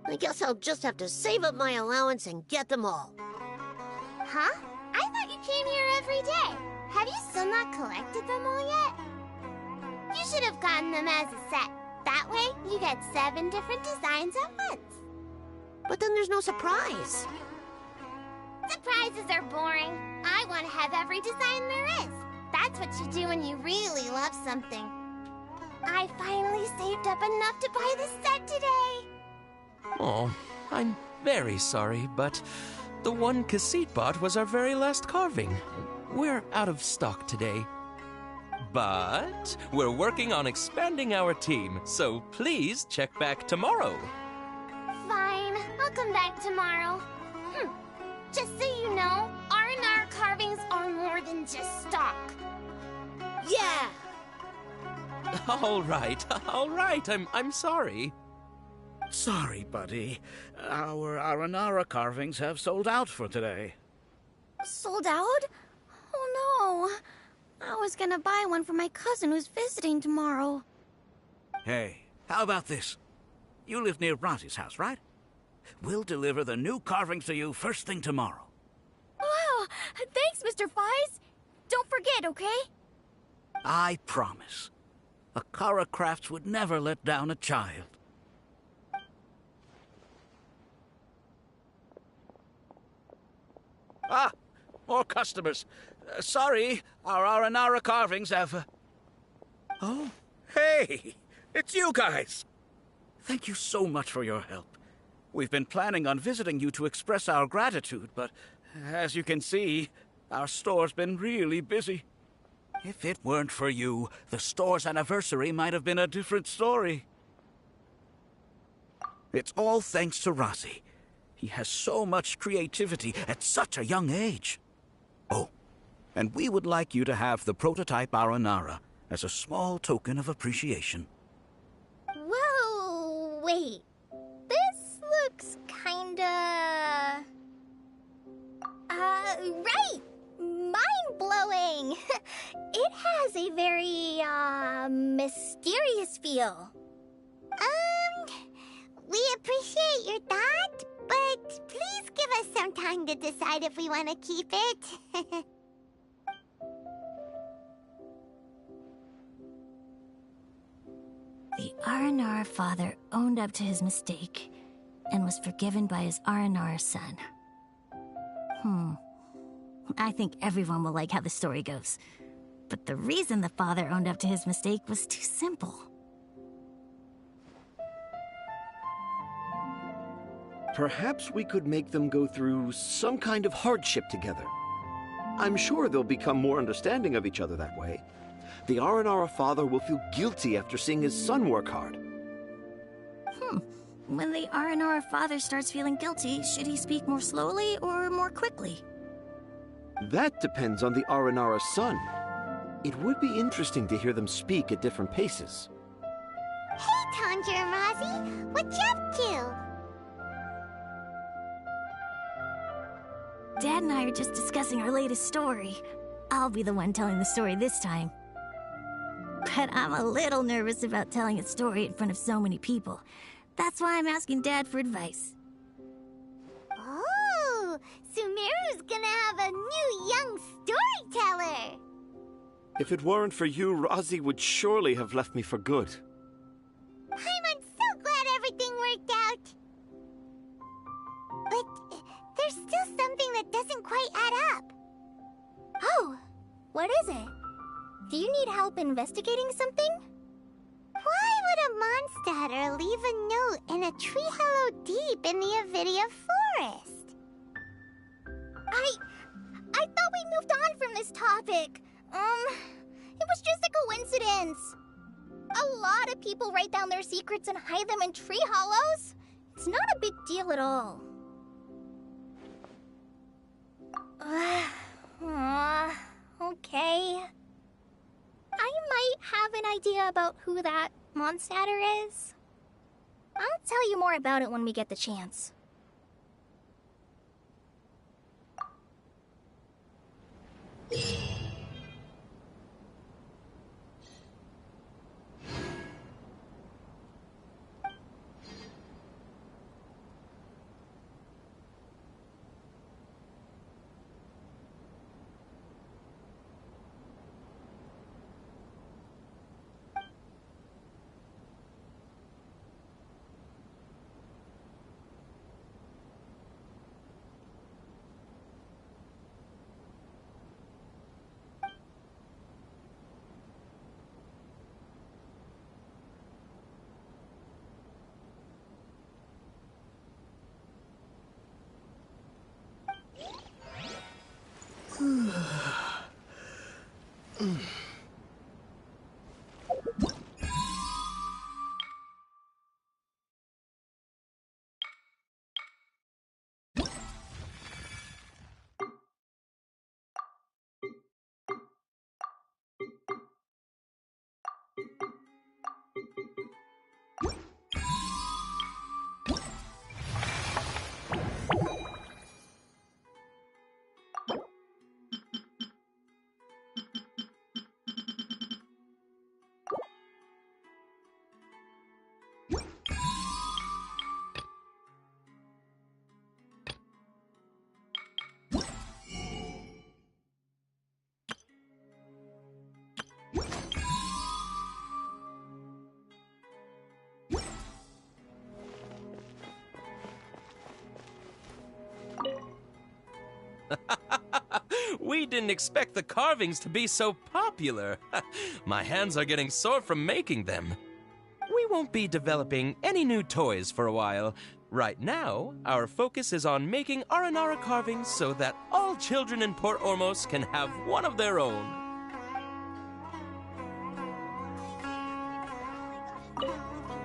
I guess I'll just have to save up my allowance and get them all. Huh? I thought you came here every day. Have you still not collected them all yet? You should have gotten them as a set. That way, you get 7 different designs at once. But then there's no surprise. Surprises are boring. I want to have every design there is. That's what you do when you really love something. I finally saved up enough to buy the set today. Oh, I'm very sorry, but the one Cassette bought was our very last carving. We're out of stock today. But we're working on expanding our team, so please check back tomorrow. Fine, I'll come back tomorrow. Just so you know, R&R carvings are more than just stock. Yeah! All right. I'm sorry. Sorry, buddy. Our Aranara carvings have sold out for today. Sold out? Oh no. I was gonna buy one for my cousin who's visiting tomorrow. Hey, how about this? You live near Rossi's house, right? We'll deliver the new carvings to you first thing tomorrow. Wow, thanks, Thanks, Mr. Fies. Don't forget, okay? I promise. Akara Crafts would never let down a child. Ah, more customers. Sorry, our Aranara carvings have... Oh, hey, it's you guys. Thank you so much for your help. We've been planning on visiting you to express our gratitude, but as you can see, our store's been really busy. If it weren't for you, the store's anniversary might have been a different story. It's all thanks to Rossi. He has so much creativity at such a young age. Oh, and we would like you to have the prototype Aranara as a small token of appreciation. Whoa, wait. This looks kinda... right! Mind-blowing! It has a very, mysterious feel. We appreciate your thought, but please give us some time to decide if we want to keep it. The Aranara father owned up to his mistake and was forgiven by his Aranara son. I think everyone will like how the story goes. But the reason the father owned up to his mistake was too simple. Perhaps we could make them go through some kind of hardship together. I'm sure they'll become more understanding of each other that way. The Aranara father will feel guilty after seeing his son work hard. When the Aranara father starts feeling guilty, should he speak more slowly or more quickly? That depends on the Aranara son. It would be interesting to hear them speak at different paces. Hey, Tanja and Rozzy, what you up to? Dad and I are just discussing our latest story. I'll be the one telling the story this time. But I'm a little nervous about telling a story in front of so many people. That's why I'm asking Dad for advice. Oh, Sumeru's gonna have a new young storyteller. If it weren't for you, Rozzy would surely have left me for good. I'm so glad everything worked out. But there's still something that doesn't quite add up. Oh, what is it? Do you need help investigating something? Why would a Mondstatter leave a note in a tree hollow deep in the Avidia forest? I thought we moved on from this topic. It was just a coincidence. A lot of people write down their secrets and hide them in tree hollows. It's not a big deal at all. Okay. I might have an idea about who that Mondstatter is. I'll tell you more about it when we get the chance. We didn't expect the carvings to be so popular. My hands are getting sore from making them. We won't be developing any new toys for a while. Right now, our focus is on making Aranara carvings so that all children in Port Ormos can have one of their own.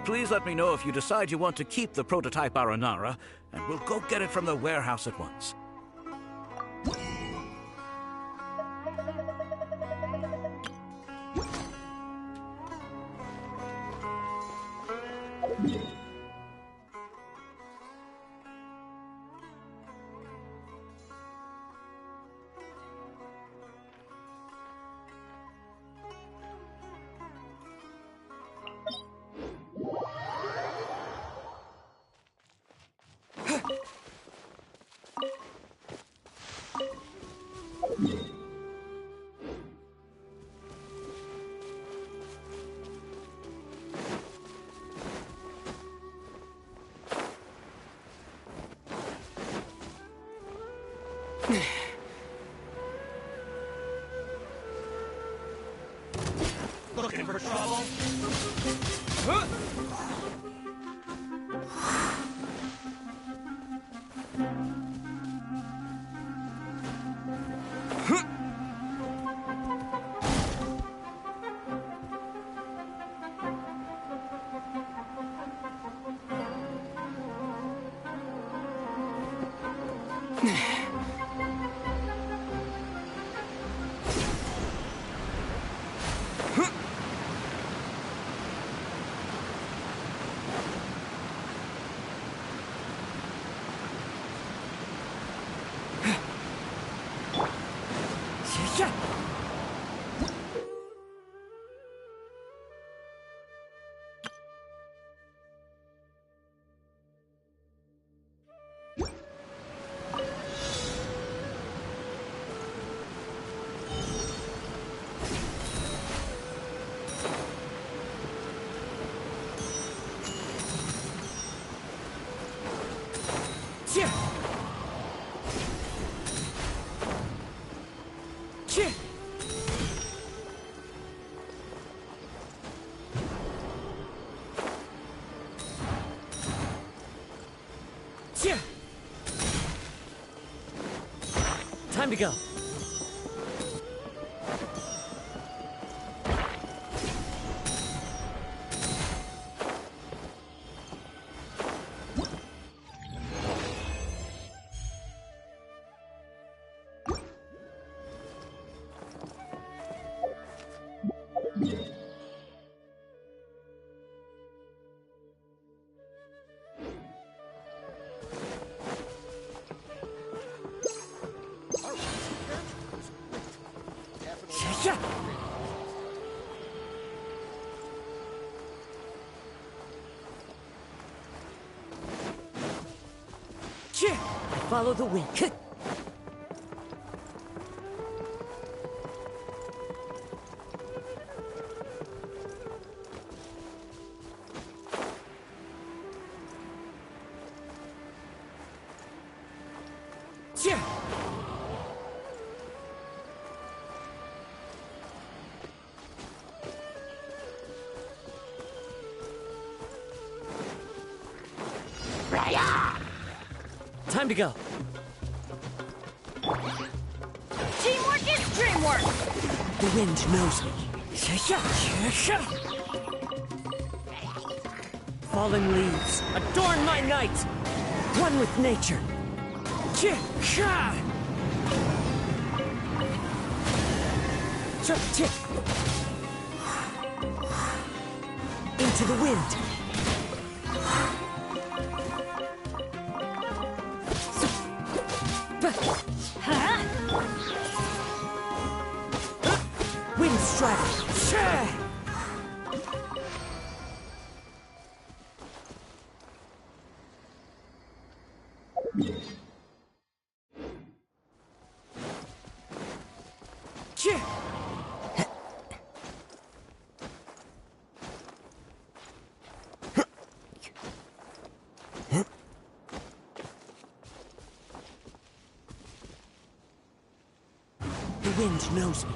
Please let me know if you decide you want to keep the prototype Aranara, and we'll go get it from the warehouse at once. Looking for trouble? Time to go. Follow the wind. Time to go. Teamwork is dreamwork! The wind knows me. Fallen leaves, adorn my night! One with nature. Into the wind. Wind strike. wind knows me.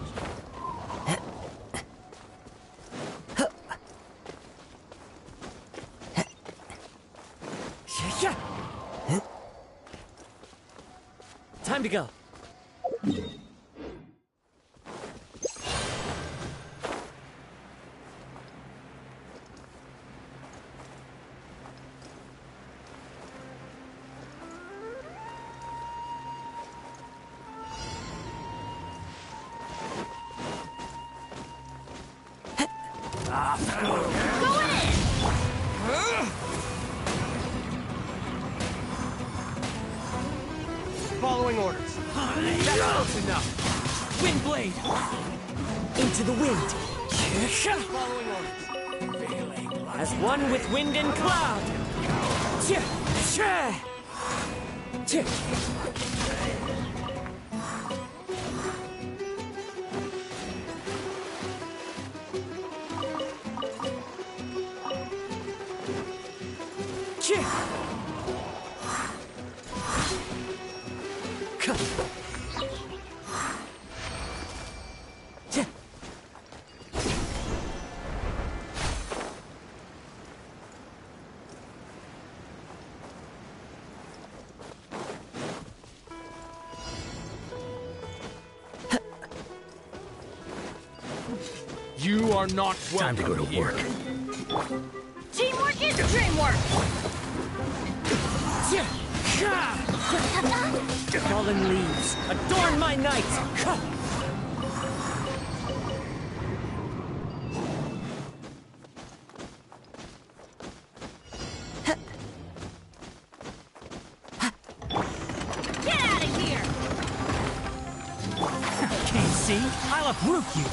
Time to go. Following orders. That's close enough. Wind blade. Into the wind. Following orders. As one with wind and cloud. You are not welcome. Time to go to work. Teamwork is dreamwork! Fallen leaves, adorn my night! Get out of here! Can't see? I'll uproot you!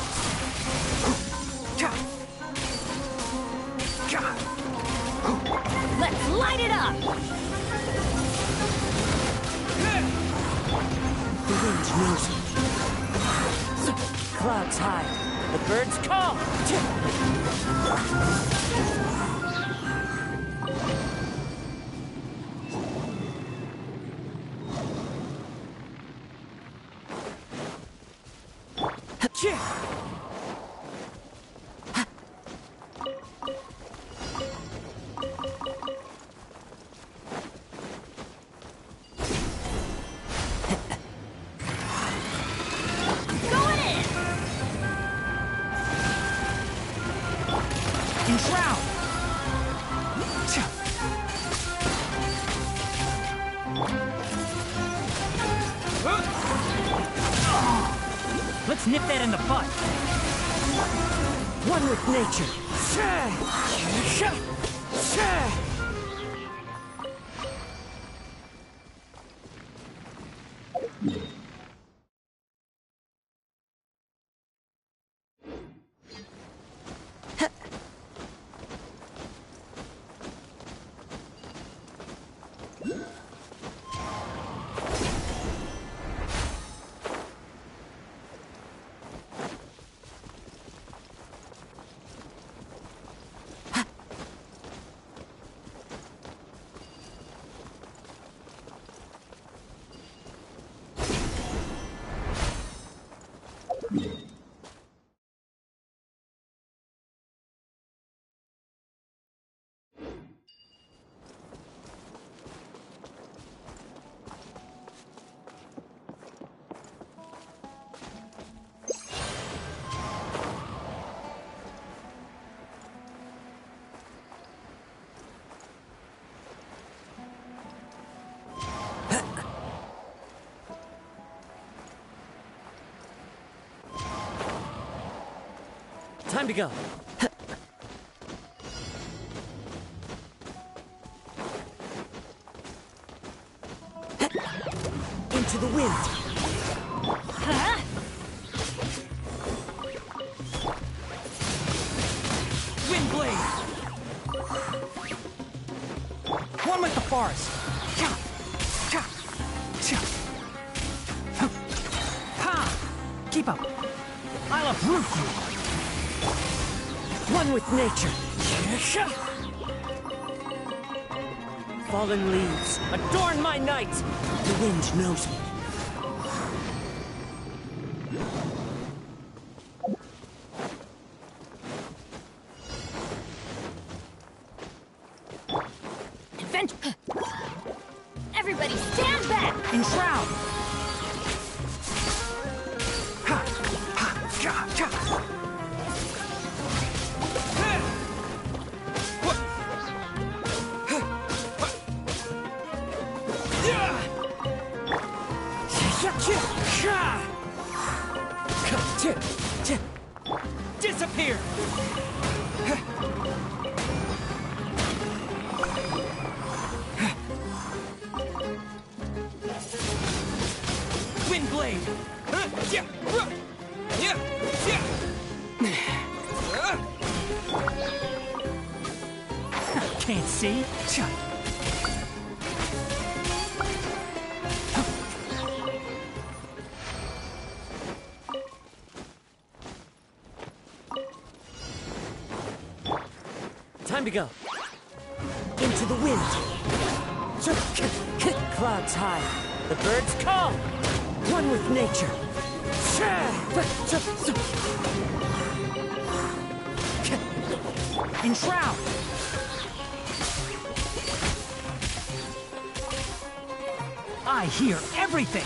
Let's light it up! The wind knows me. Clouds high, the birds call! Enshroud! Let's nip that in the bud. One with nature. Time to go. Into the wind. Huh? Wind blade. One with the forest. Ha! Keep up. I'll uproot you. One with nature. Fallen leaves, adorn my night. The wind knows me. Disappear! Windblade! Can't see? Time to go. Into the wind. Clouds high. The birds call. One with nature. Enshroud. I hear everything.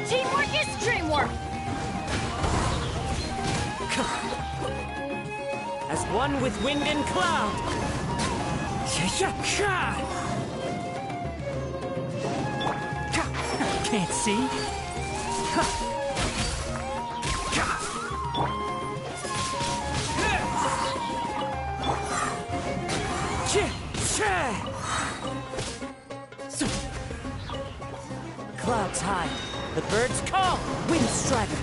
Teamwork is dreamwork! As one with wind and cloud. Can't see? Clouds high. The birds call. Wind strider.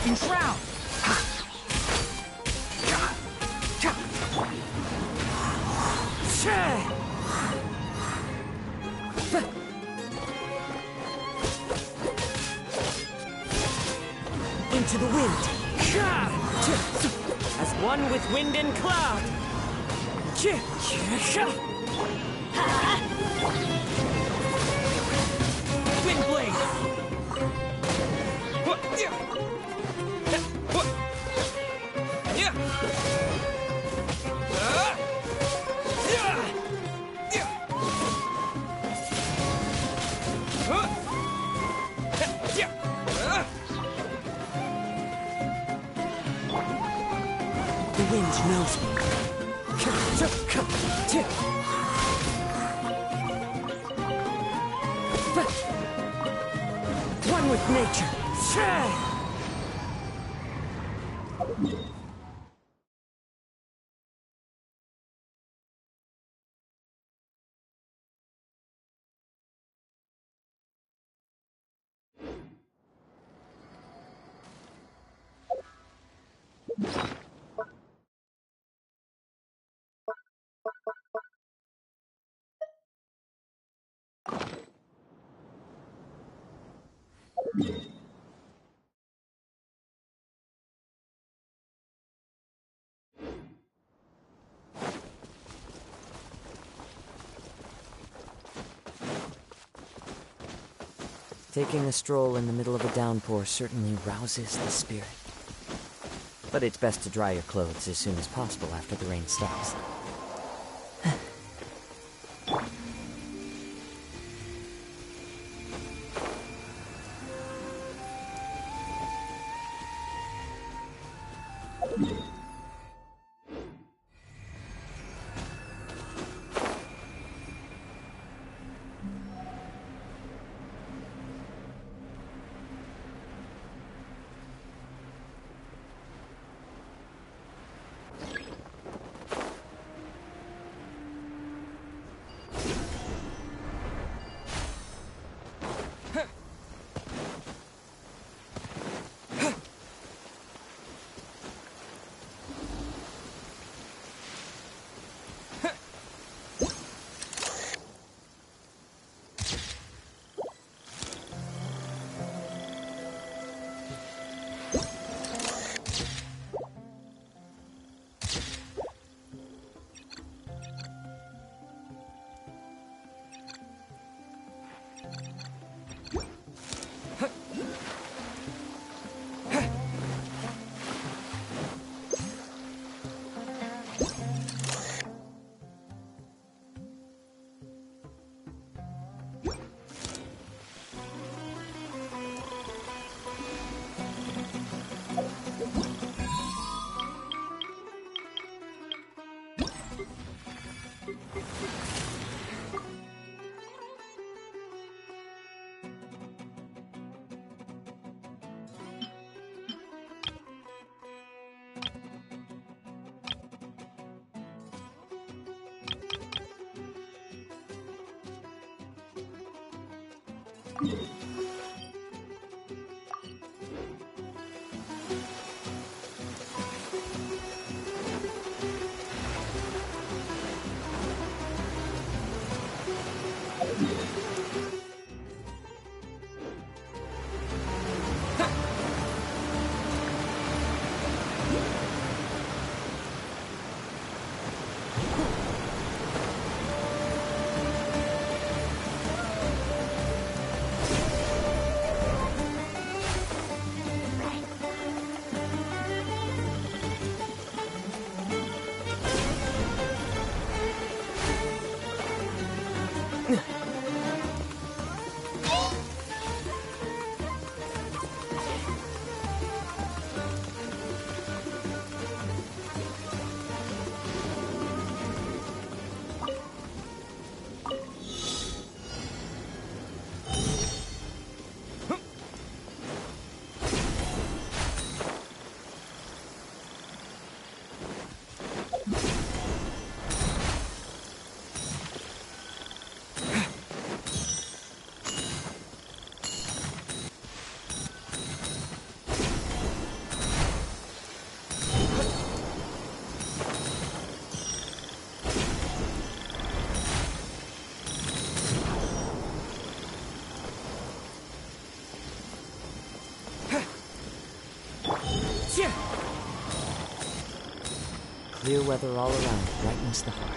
Enshroud! Into the wind. As one with wind and cloud. Windblade! The wind knows me. One with nature. Taking a stroll in the middle of a downpour certainly rouses the spirit. But it's best to dry your clothes as soon as possible after the rain stops. Clear weather all around brightens the heart.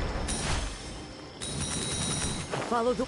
Follow the...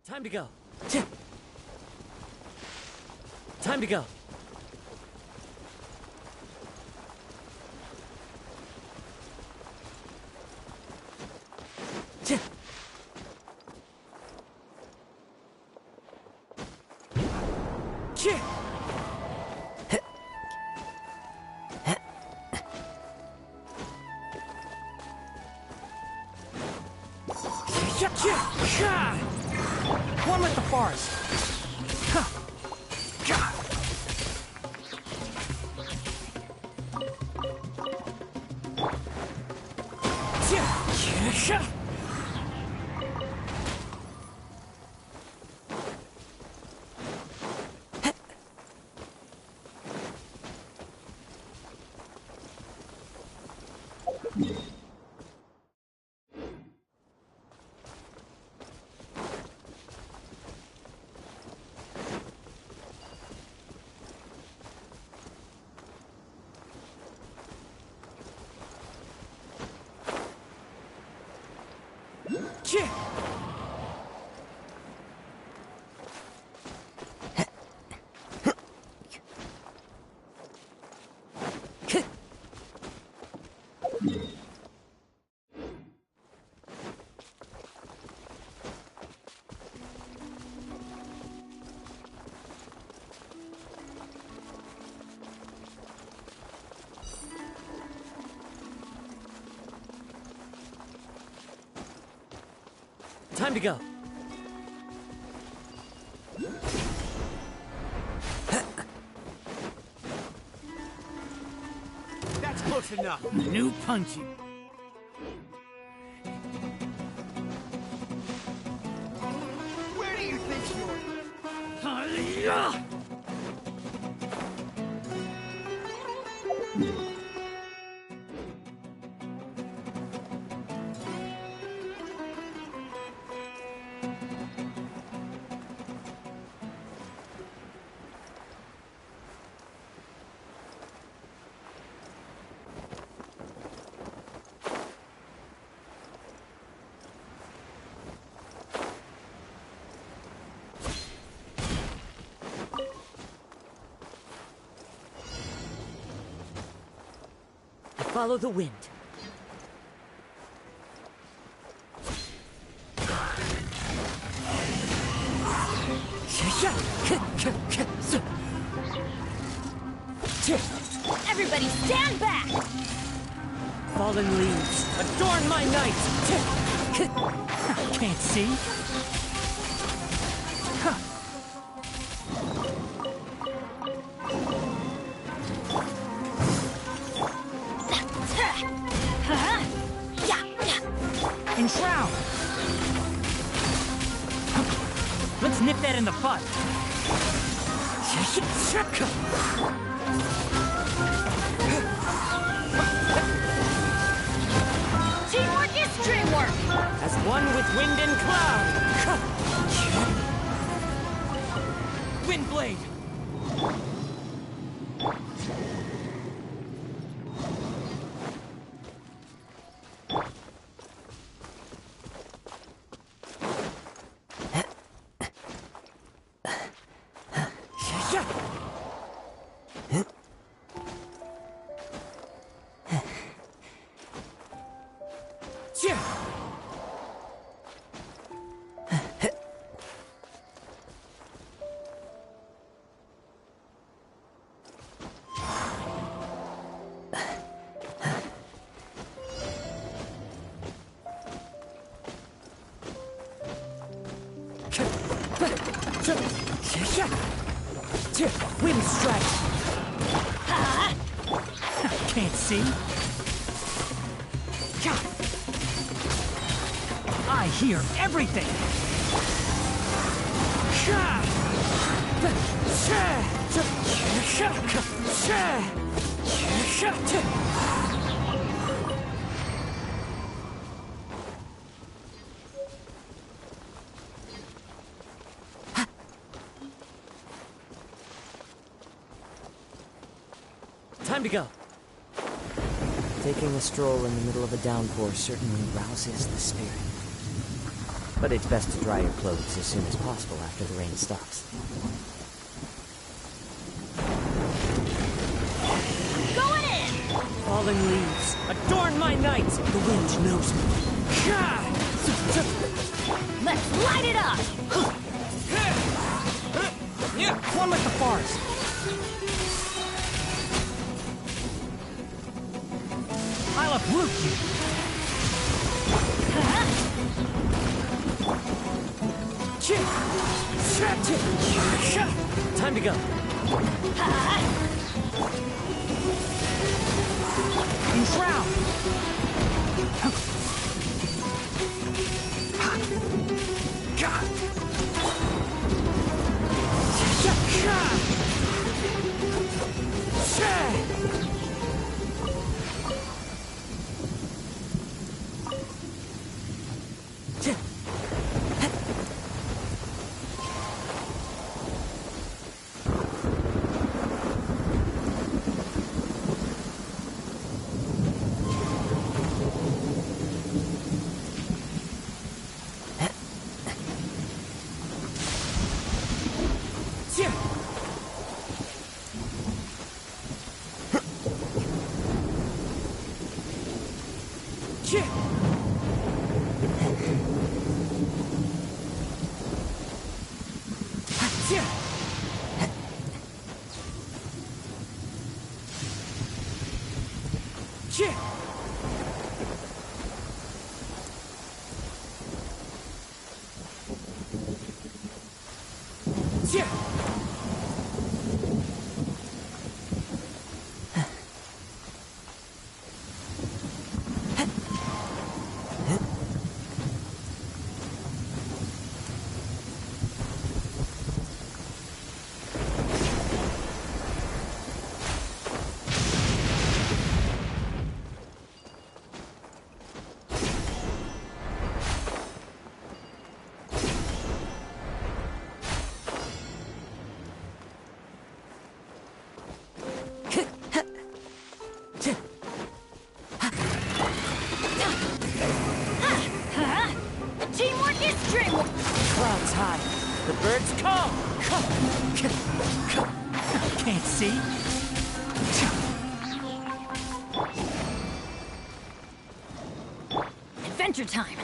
Time to go. Time to go. One with the forest. Time to go. That's close enough. New punchy. Where do you think you're... Follow the wind. Everybody stand back! Fallen leaves, adorn my night! Can't see? Enshroud! Let's nip that in the bud. Teamwork is dreamwork! As one with wind and cloud! Windblade! Wind strike! Can't see? I hear everything! Time to go. Taking a stroll in the middle of a downpour certainly rouses the spirit. But it's best to dry your clothes as soon as possible after the rain stops. Going in! Fallen leaves, adorn my night! The wind knows me. Let's light it up! One with the forest. I'll uproot you! Time to go. Enshroud! Teamwork is dreamwork! Clouds high. The birds call. Can't see. Adventure time!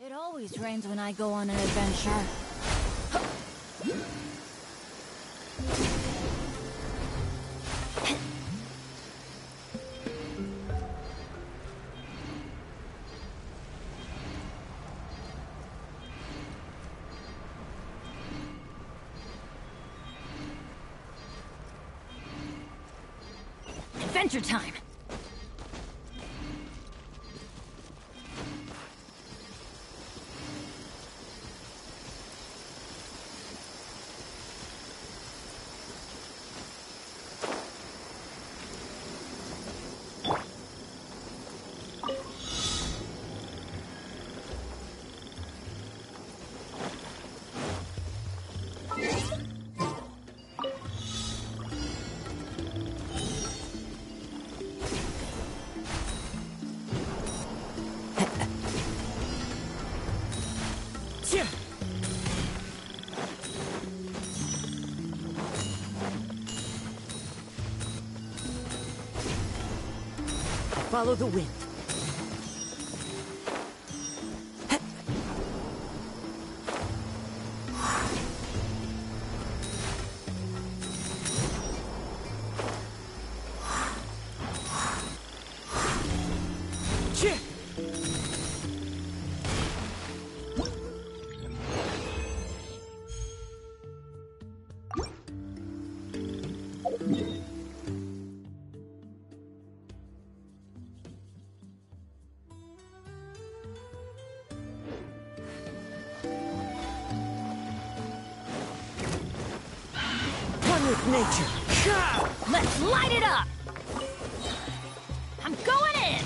It always rains when I go on an adventure. Adventure time! Follow the wind. With nature. Let's light it up! I'm going in!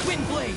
Wind blade.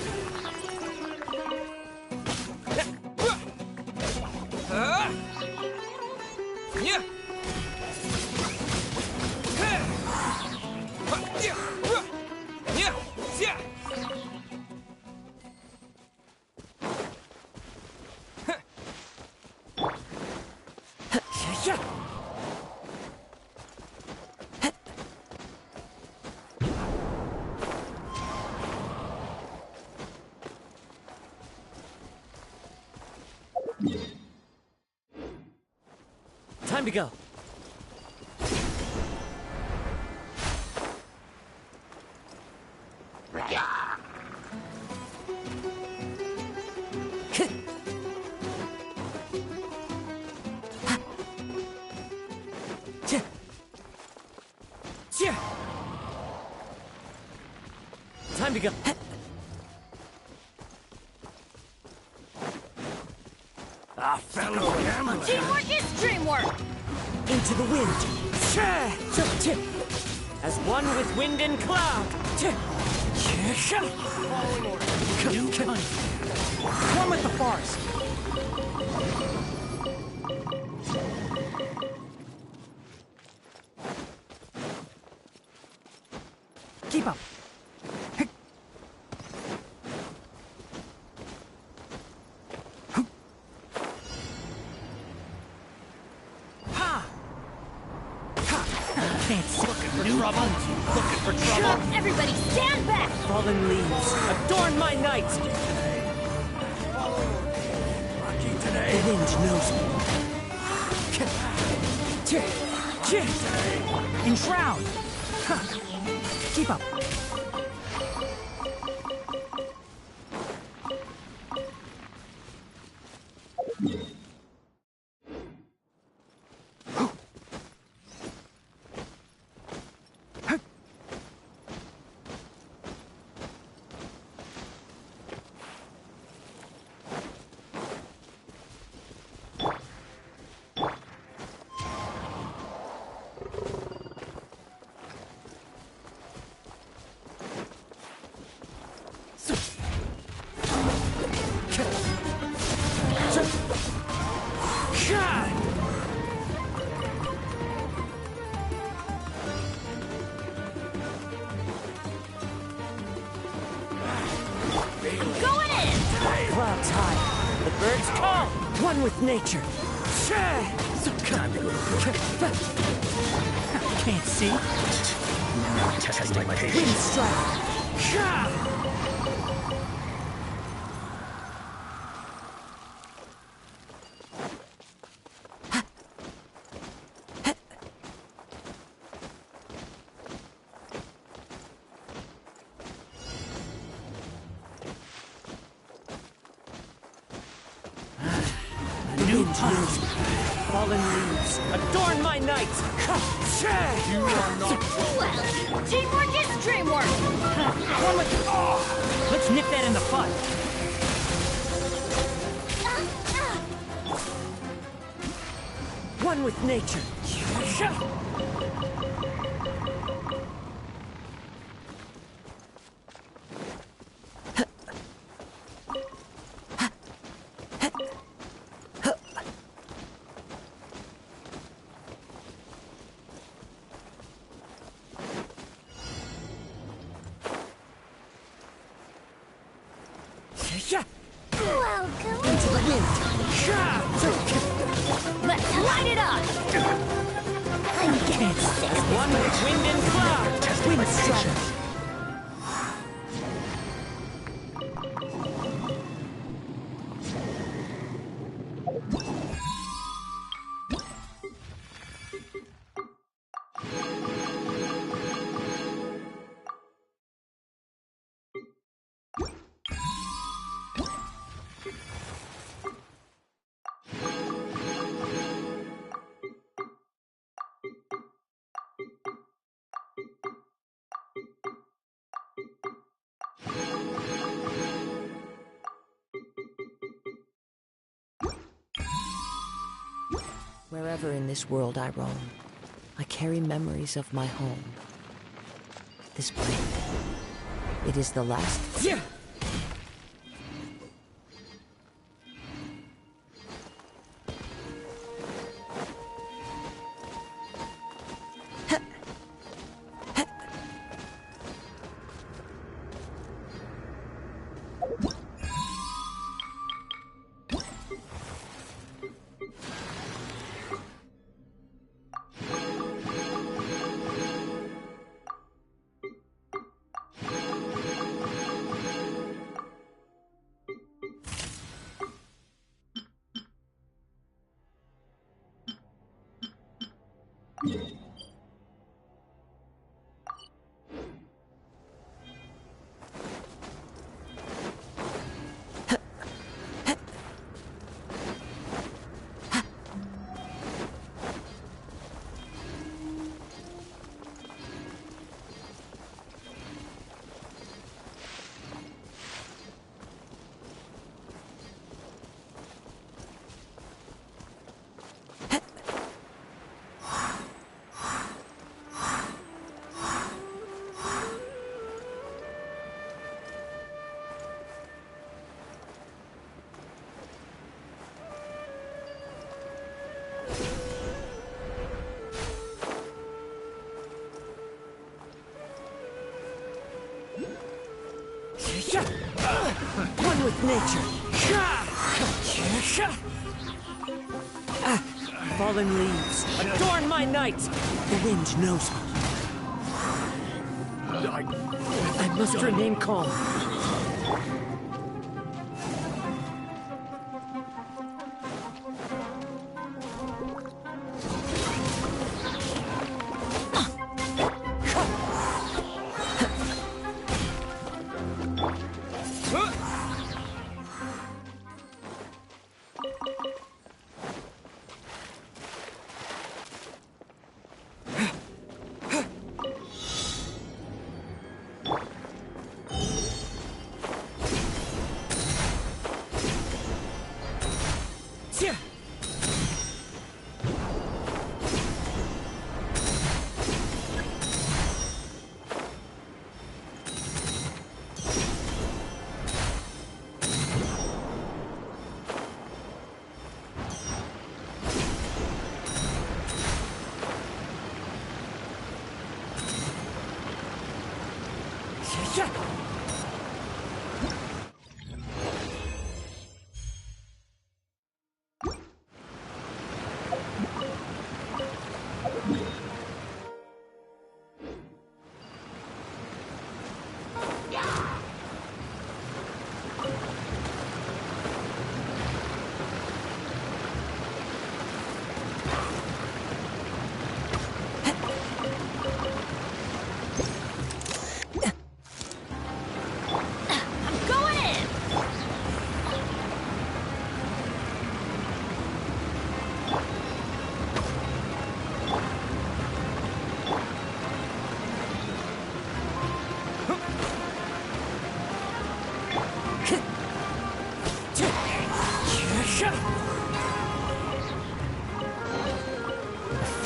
Time to go. Time to go. Ah, fellow gambler. Teamwork is dreamwork! Into the wind. As one with wind and cloud. Following order. One with the forest. Keep up. Looking for trouble. Everybody stand back! Fallen leaves, adorn my night! Lucky The today. wind knows me. Enshroud! Keep up. Going in! Clouds high, the birds call, one with nature. Time to go to work. Can't see. Now testing my Wind patience. strike. New time. Fallen leaves, adorn my night. You are not. Well, teamwork is dreamwork! One with Let's nip that in the bud. one with nature. Welcome. Into the wind. Let's light it up! One with wind and cloud. Wind strike. Wherever in this world I roam, I carry memories of my home. This blade, it is the last... Yeah! One with nature. Fallen leaves, adorn my night. The wind knows me. I must remain calm.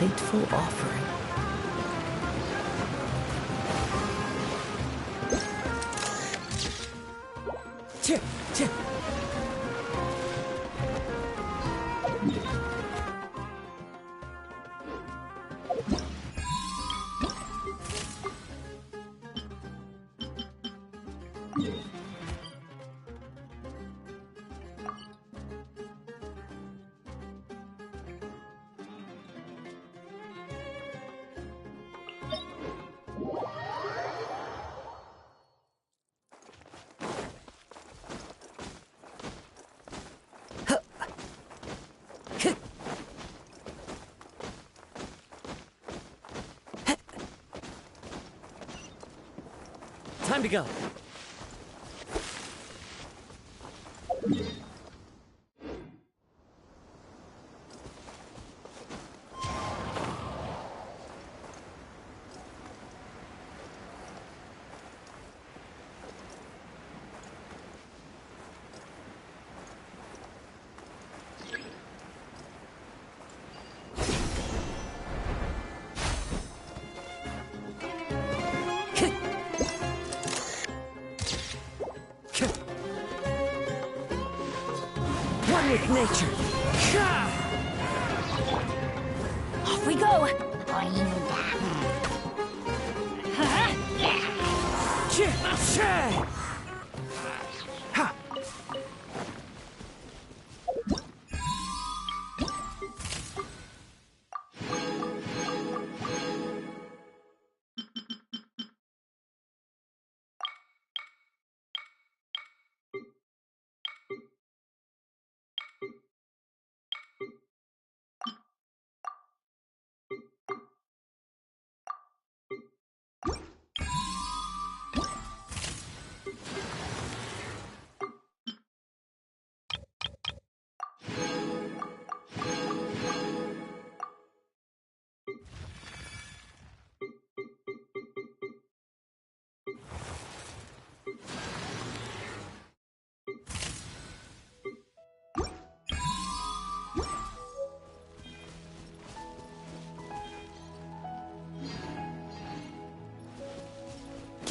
Fateful offering. Time to go. nature. Off we go!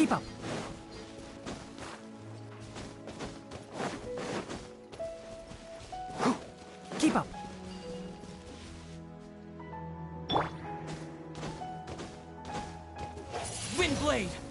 Keep up. Keep up. Windblade!